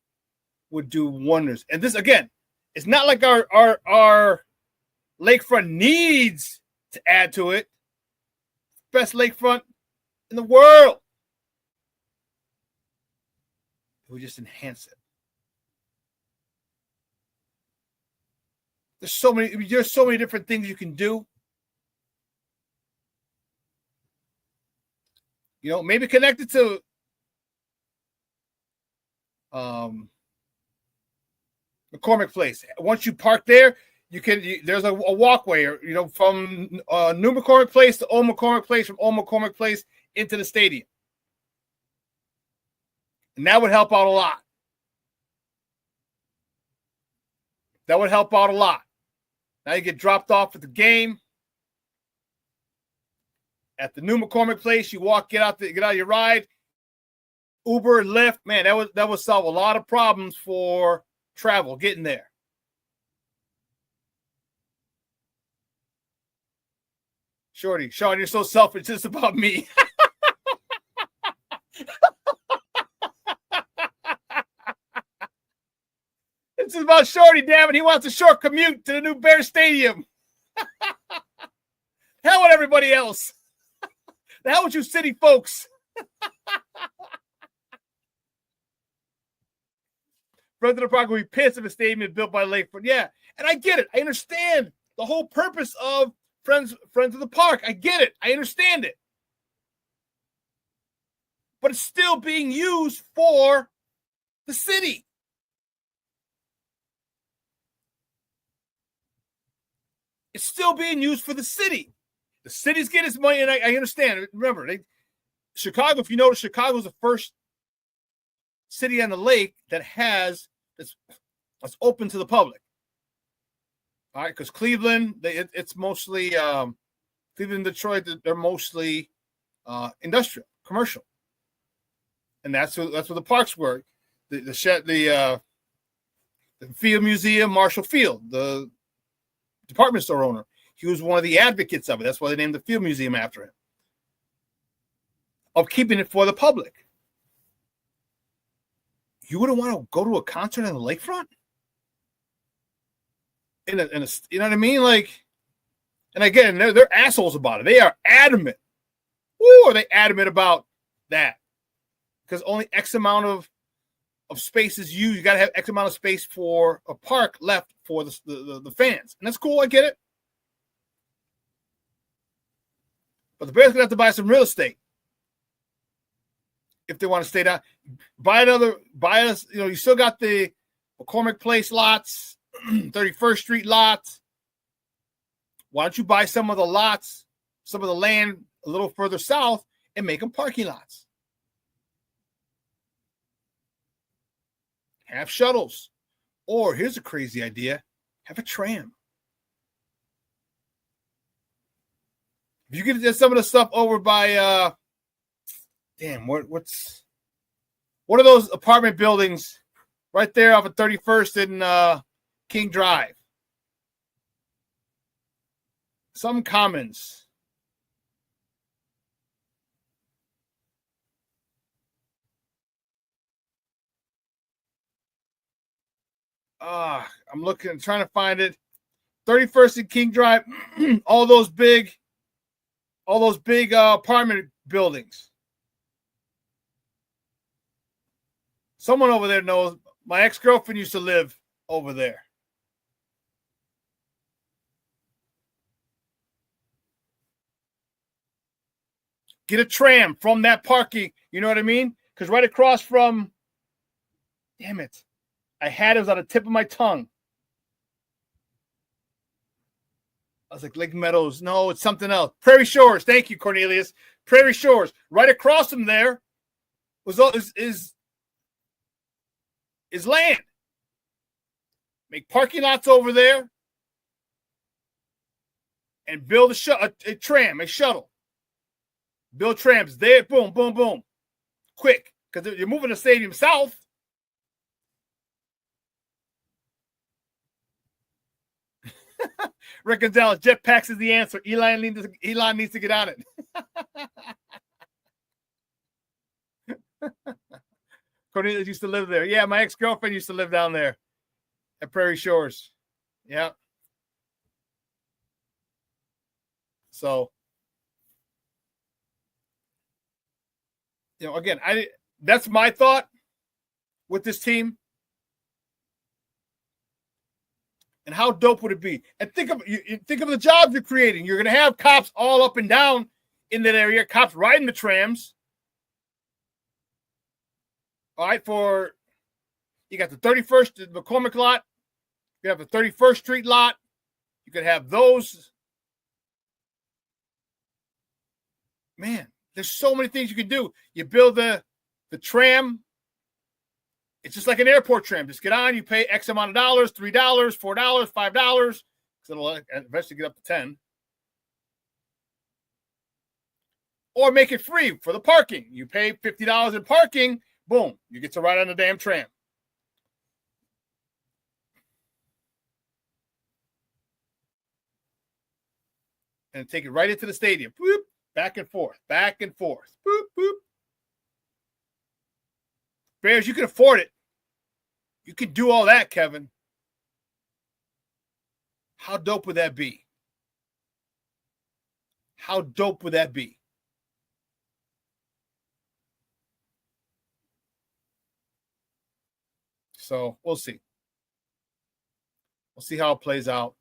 would do wonders. And this, again, it's not like our lakefront needs to add to it. Best lakefront in the world. We just enhance it. There's so many different things you can do. You know, maybe connected to McCormick Place. Once you park there, there's a walkway, from New McCormick Place to Old McCormick Place, from Old McCormick Place into the stadium. And that would help out a lot. That would help out a lot. Now you get dropped off at the game. At the New McCormick Place, you get out of your ride. Uber, Lyft, man, that would solve a lot of problems for travel getting there. Shorty, Shawn, you're so selfish. It's about me. It's about Shorty, damn it. He wants a short commute to the new Bear Stadium. Hell with everybody else. The hell with you city folks. Friends of the Park will be pissed if a stadium is built by Lakefront. Yeah, and I get it. I understand the whole purpose of Friends of the Park. I get it. I understand it. But it's still being used for the city. It's still being used for the city. The city's getting its money, and I understand. Remember, Chicago, if you notice, Chicago's the first city on the lake that's open to the public. All right, because Cleveland, it's mostly Cleveland, Detroit, they're mostly industrial, commercial, and that's where the parks were. The Field Museum, Marshall Field, the department store owner, he was one of the advocates of it. That's why they named the Field Museum after him, of keeping it for the public. You wouldn't want to go to a concert on the lakefront? You know what I mean? Like, and again, they're assholes about it. They are adamant. Ooh, are they adamant about that? Because only X amount of space is used. You got to have X amount of space for a park left for the fans. And that's cool. I get it. But the Bears are going to have to buy some real estate if they want to stay down. You still got the McCormick Place lots, 31st Street lots. Why don't you buy some of the lots, some of the land a little further south, and make them parking lots? Have shuttles. Or here's a crazy idea, have a tram. If you get some of the stuff over by what are those apartment buildings right there off of 31st and King Drive? Some Commons. I'm trying to find it. 31st and King Drive, all those big apartment buildings. Someone over there knows. My ex-girlfriend used to live over there. Get a tram from that parking. You know what I mean? Because right across from, damn it, I had it was on the tip of my tongue. I was like, Lake Meadows. No, it's something else. Prairie Shores. Thank you, Cornelius. Prairie Shores. Right across from there is land. Make parking lots over there and build a tram, a shuttle. Build trams there. Boom, boom, boom. Quick, because you're moving the stadium south. Rick Gonzalez, jetpacks is the answer. Elon needs to get on it. Cornelius used to live there. Yeah, my ex-girlfriend used to live down there at Prairie Shores. Yeah. So, again, that's my thought with this team. And how dope would it be? And think of the jobs you're creating. You're going to have cops all up and down in that area, cops riding the trams. All right, you got the 31st, the McCormick lot. You have the 31st Street lot. You could have those. Man, there's so many things you can do. You build the tram. It's just like an airport tram. Just get on, you pay X amount of dollars, $3, $4, $5, because it'll eventually get up to 10. Or make it free for the parking. You pay $50 in parking, boom, you get to ride on the damn tram. And take it right into the stadium. Boop, back and forth, boop, boop. Bears, you can afford it. You can do all that, Kevin. How dope would that be? How dope would that be? So we'll see. We'll see how it plays out.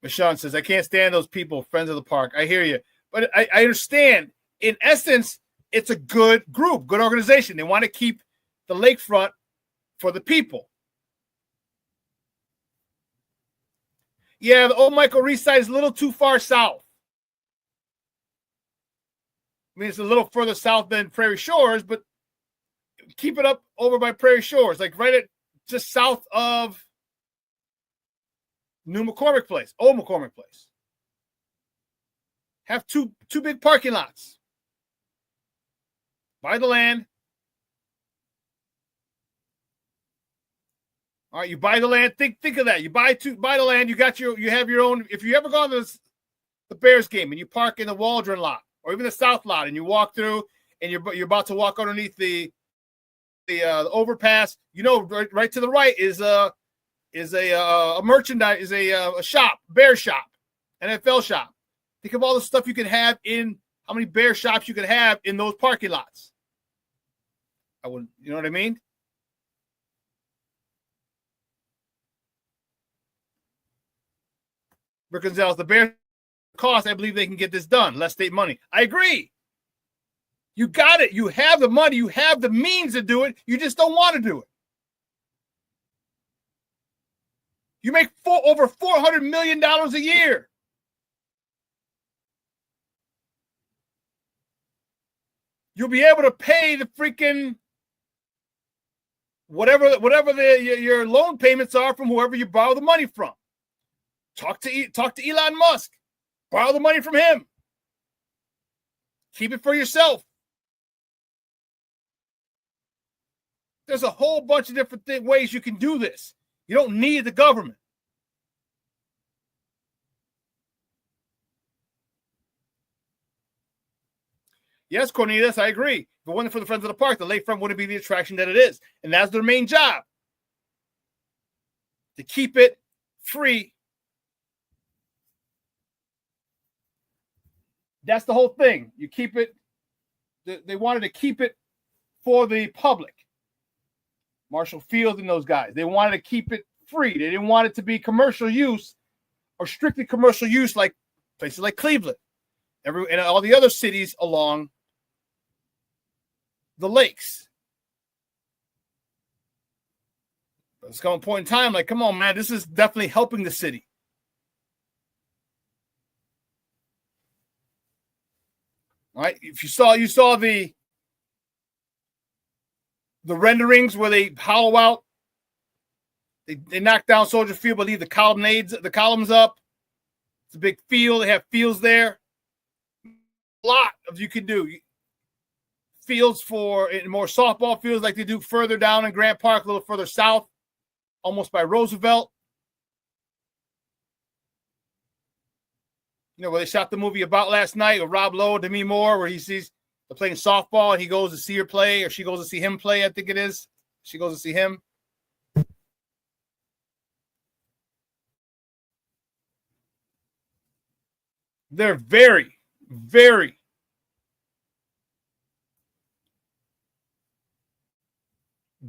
Shawn says, I can't stand those people, friends of the park. I hear you. But I understand. In essence, it's a good group, good organization. They want to keep the lakefront for the people. Yeah, the old Michael Reese side is a little too far south. I mean, it's a little further south than Prairie Shores, but keep it up over by Prairie Shores, like right at just south of New McCormick Place, Old McCormick Place. Have two big parking lots. Buy the land. All right, you buy the land. Think of that. You buy the land. You have your own. If you ever go to the Bears game and you park in the Waldron lot or even the South lot and you walk through and you're about to walk underneath the overpass, right to the right is a merchandise, a shop, Bear shop, NFL shop. Think of all the stuff you can have in how many Bear shops you could have in those parking lots. You know what I mean? Rick Gonzalez, the Bears cost, I believe they can get this done. Less state money. I agree. You got it. You have the money. You have the means to do it. You just don't want to do it. You make over $400 million a year. You'll be able to pay the freaking whatever your loan payments are from whoever you borrow the money from. Talk to Elon Musk. Borrow the money from him. Keep it for yourself. There's a whole bunch of different ways you can do this. You don't need the government. Yes, Cornelius, I agree. If it wasn't for the Friends of the Park, the lakefront wouldn't be the attraction that it is. And that's their main job. To keep it free. That's the whole thing. You keep it. They wanted to keep it for the public. Marshall Field and those guys. They wanted to keep it free. They didn't want it to be commercial use or strictly commercial use like places like Cleveland. And all the other cities along the lakes. But it's coming a point in time like, come on, man, this is definitely helping the city. All right, if you saw the renderings where they hollow out, they knock down Soldier Field, but leave the columns up. It's a big field. They have fields there. lot of you can do. Fields for more softball fields like they do further down in Grant Park, a little further south, almost by Roosevelt. You know, where they shot the movie About last night with Rob Lowe, Demi Moore, where he sees they're playing softball and he goes to see her play, or she goes to see him play, I think it is. She goes to see him. They're very, very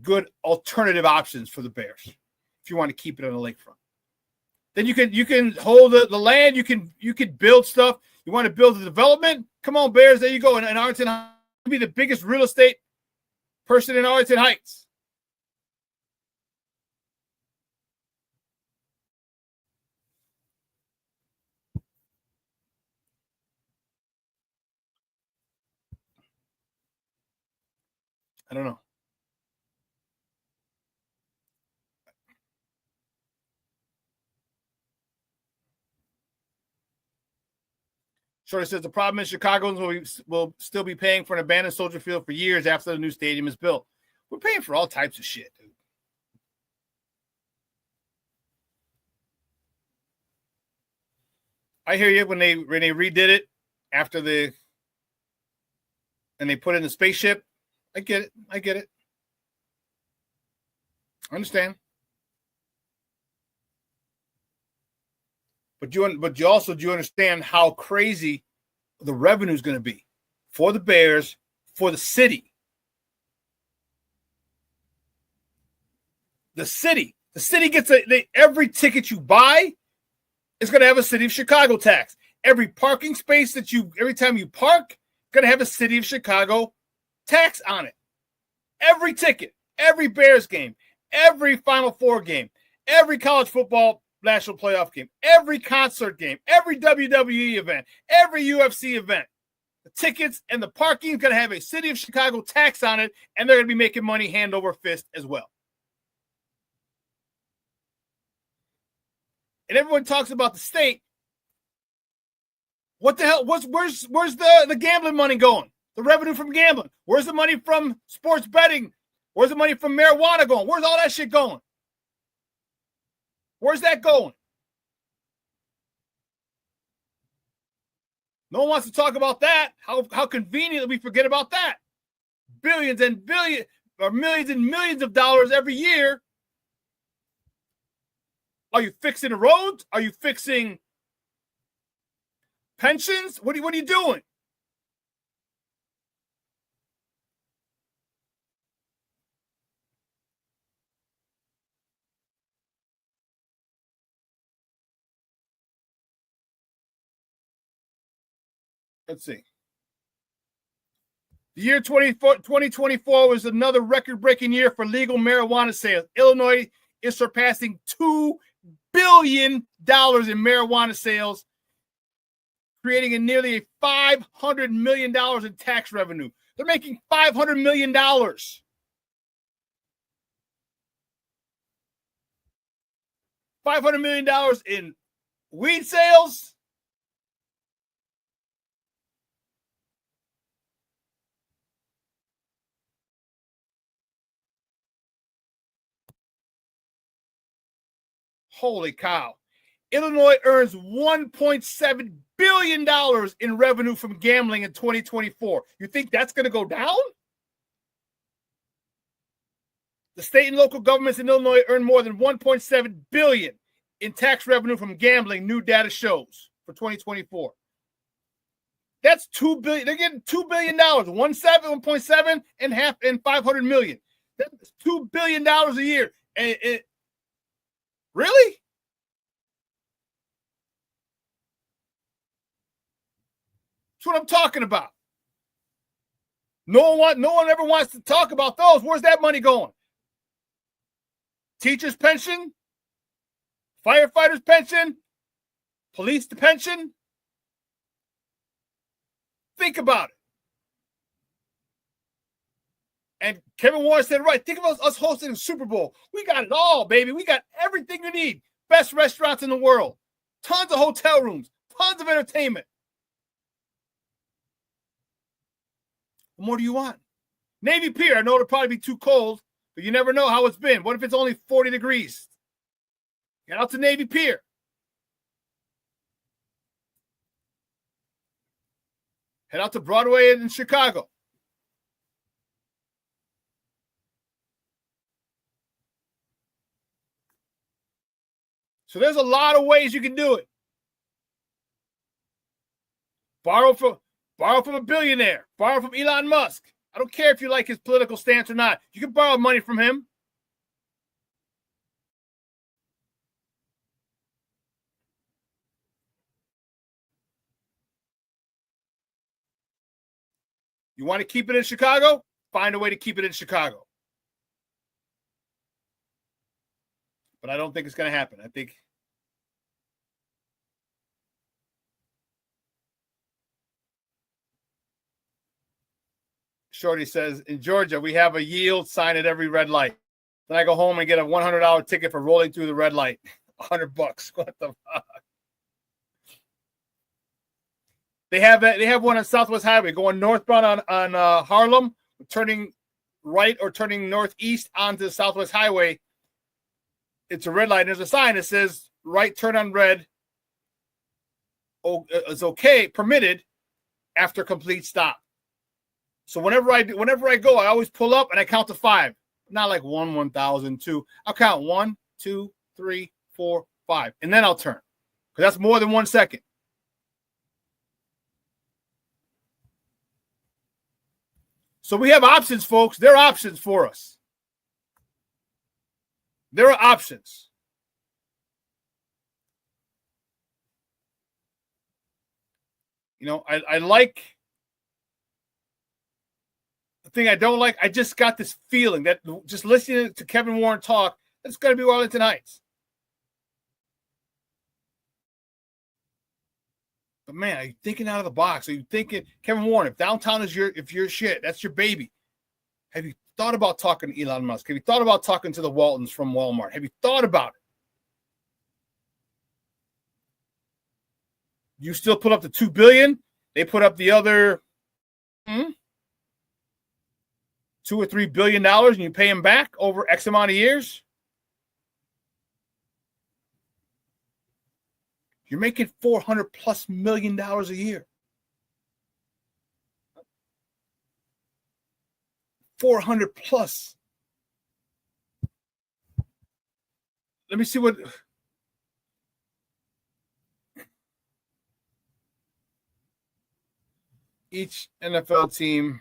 good alternative options for the Bears if you want to keep it on the lakefront. Then you can hold the land. You can build stuff. You want to build the development? Come on, Bears. There you go. And Arlington Heights be the biggest real estate person in Arlington Heights. I don't know. Shorty says the problem is Chicagoans will still be paying for an abandoned Soldier Field for years after the new stadium is built. We're paying for all types of shit, dude. I hear you when they redid it after and they put in the spaceship. I get it. I understand. But you understand how crazy the revenue is going to be for the Bears, for the city. The city gets every ticket you buy is going to have a City of Chicago tax. Every parking space every time you park, going to have a City of Chicago tax on it. Every ticket, every Bears game, every Final Four game, every college football national playoff game, every concert game, every WWE event, every UFC event. The tickets and the parking is going to have a City of Chicago tax on it, and they're going to be making money hand over fist as well. And everyone talks about the state. What the hell? Where's the gambling money going? The revenue from gambling? Where's the money from sports betting? Where's the money from marijuana going? Where's all that shit going? Where's that going? No one wants to talk about that. How convenient that we forget about that. Billions and billions, or millions and millions of dollars every year. Are you fixing the roads? Are you fixing pensions? What are you doing? Let's see. The year 2024 was another record-breaking year for legal marijuana sales. Illinois is surpassing $2 billion in marijuana sales, creating nearly a $500 million in tax revenue. They're making $500 million. $500 million in weed sales. Holy cow. Illinois earns $1.7 billion in revenue from gambling in 2024. You think that's going to go down? The state and local governments in Illinois earn more than $1.7 billion in tax revenue from gambling, new data shows, for 2024. That's $2 billion. They're getting $2 billion, 1.7 and half, and $500 million. That's $2 billion a year. And really? That's what I'm talking about. No one ever wants to talk about those. Where's that money going? Teachers' pension, firefighters' pension, police pension. Think about it. And Kevin Warren said, right, think about us hosting the Super Bowl. We got it all, baby. We got everything you need. Best restaurants in the world. Tons of hotel rooms. Tons of entertainment. What more do you want? Navy Pier, I know it'll probably be too cold, but you never know how it's been. What if it's only 40 degrees? Get out to Navy Pier. Head out to Broadway in Chicago. So there's a lot of ways you can do it. Borrow from a billionaire. Borrow from Elon Musk. I don't care if you like his political stance or not. You can borrow money from him. You want to keep it in Chicago? Find a way to keep it in Chicago. But I don't think it's going to happen. I think Shorty says, in Georgia, we have a yield sign at every red light. Then I go home and get a $100 ticket for rolling through the red light. $100. What the fuck? They have one on Southwest Highway going northbound on Harlem, turning right or turning northeast onto the Southwest Highway. It's a red light. And there's a sign that says right turn on red. Oh, it's okay, permitted after complete stop. So whenever I go, I always pull up and I count to 5. Not like 1, 1,000, 2. I'll count 1, 2, 3, 4, 5, and then I'll turn because that's more than 1 second. So we have options, folks. There are options for us. There are options. You know, I like. The thing I don't like, I just got this feeling that just listening to Kevin Warren talk, it's going to be Arlington Heights. But man, are you thinking out of the box? Are you thinking, Kevin Warren, if downtown is your shit, that's your baby. Have you thought about talking to Elon Musk? Have you thought about talking to the Waltons from Walmart? Have you thought about it? You still put up the $2 billion. They put up the other $2 or $3 billion, and you pay them back over X amount of years. You're making $400+ million a year. 400 plus. Let me see what. Each NFL team.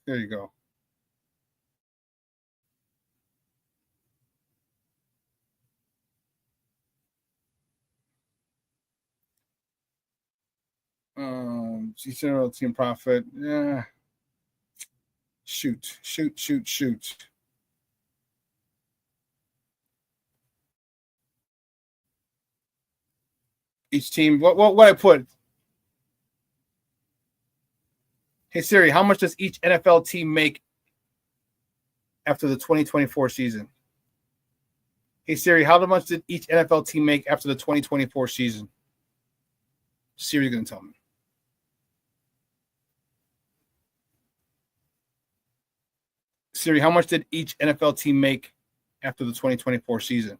There you go. General team profit. Yeah. Shoot. Each team. What I put? Hey Siri, how much does each NFL team make after the 2024 season? Hey Siri, how much did each NFL team make after the 2024 season? Siri's going to tell me. Siri, how much did each NFL team make after the 2024 season?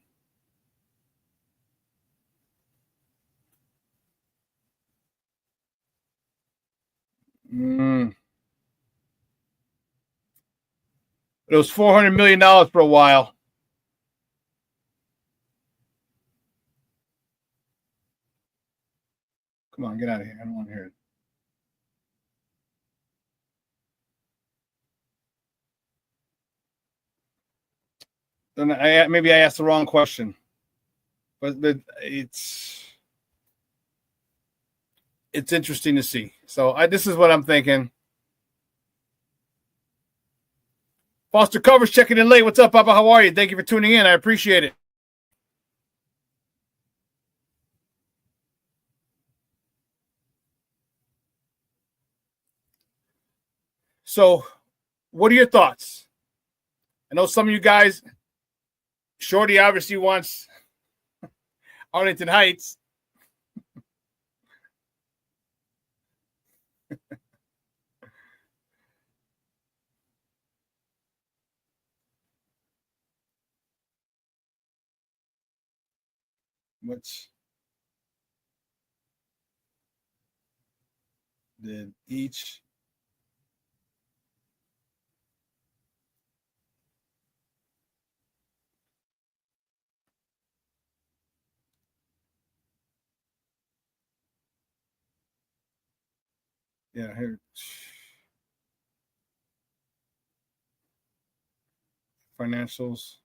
It was $400 million for a while. Come on, get out of here. I don't want to hear it. Then maybe I asked the wrong question, but it's interesting to see. So this is what I'm thinking. Foster Covers checking in late. What's up, Papa? How are you? Thank you for tuning in. I appreciate it. So, what are your thoughts? I know some of you guys, Shorty obviously wants Arlington Heights. Which did each here financials.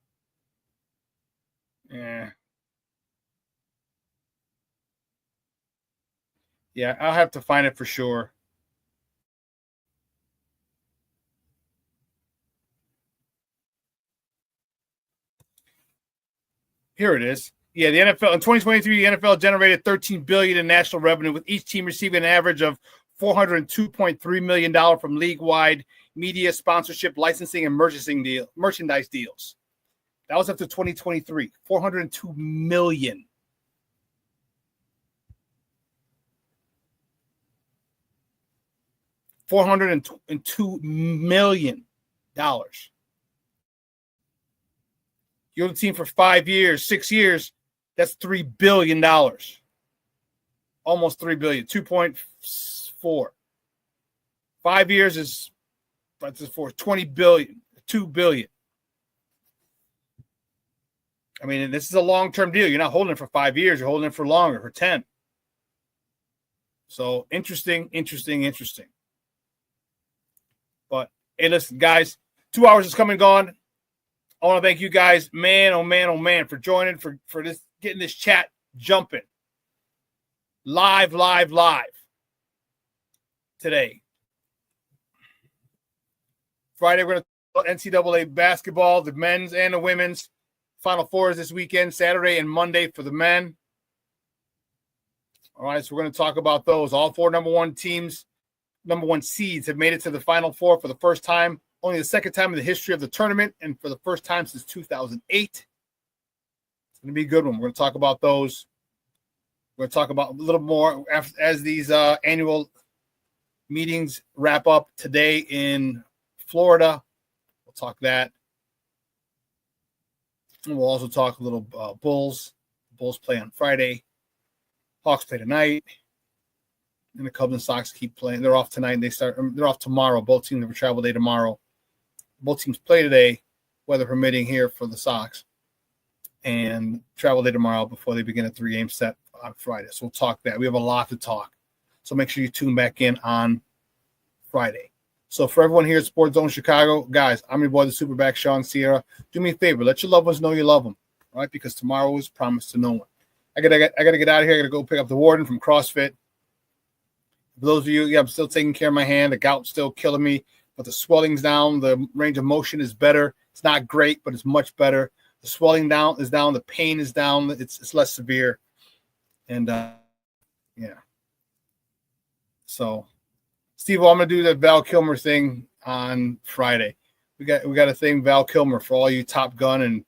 Yeah, I'll have to find it for sure. Here it is. Yeah, the NFL in 2023, the NFL generated $13 billion in national revenue, with each team receiving an average of $402.3 million from league-wide media sponsorship, licensing, and merchandise deals. That was up to 2023. $402 million. $402 million. You're the team for 5 years, 6 years. That's $3 billion. Almost $3 billion. 2.4. 5 years is for $20 billion. $2 billion. I mean, this is a long-term deal. You're not holding it for 5 years. You're holding it for longer, for 10. So interesting. But hey, listen, guys, 2 hours is come and gone. I want to thank you guys, man, oh man, for joining, for this, getting this chat jumping. Live today. Friday, we're going to talk NCAA basketball, the men's and the women's. Final Four is this weekend, Saturday and Monday for the men. All right, so we're going to talk about those. All four number one seeds have made it to the Final Four for the first time. Only the second time in the history of the tournament, and for the first time since 2008. It's going to be a good one. We're going to talk about those. We're going to talk about a little more as these annual meetings wrap up today in Florida. We'll talk that. And we'll also talk a little Bulls. Bulls play on Friday. Hawks play tonight. And the Cubs and Sox keep playing. They're off tonight, and they're off tomorrow. Both teams have a travel day tomorrow. Both teams play today, weather permitting, here for the Sox, and travel day tomorrow before they begin a 3-game set on Friday. So we'll talk that. We have a lot to talk. So make sure you tune back in on Friday. So for everyone here at Sports Zone Chicago, guys, I'm your boy, the Superback, Shawn Sierra. Do me a favor. Let your loved ones know you love them, all right? Because tomorrow is promised to no one. I gotta get out of here. I gotta go pick up the warden from CrossFit. For those of you, I'm still taking care of my hand. The gout's still killing me, but the swelling's down. The range of motion is better. It's not great, but it's much better. The swelling is down. The pain is down. It's less severe. And yeah. So, Steve, I'm gonna do the Val Kilmer thing on Friday. We got a thing, Val Kilmer, for all you Top Gun and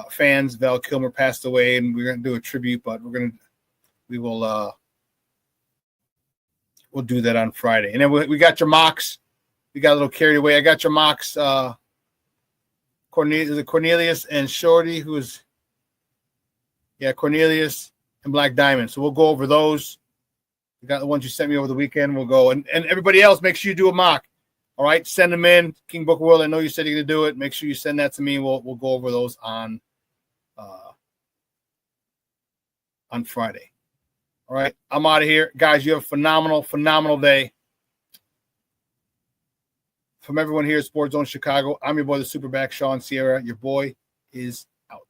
fans. Val Kilmer passed away, and we're gonna do a tribute, but we'll do that on Friday. And then we got your mocks. We got a little carried away. I got your mocks. Cornelius and Shorty, Cornelius and Black Diamond. So we'll go over those. We got the ones you sent me over the weekend. We'll go. And everybody else, make sure you do a mock. All right, send them in. King Booker World, I know you said you're going to do it. Make sure you send that to me. We'll go over those on Friday. All right, I'm out of here. Guys, you have a phenomenal day. From everyone here at Sports Zone Chicago, I'm your boy, the Superback, Shawn Sierra. Your boy is out.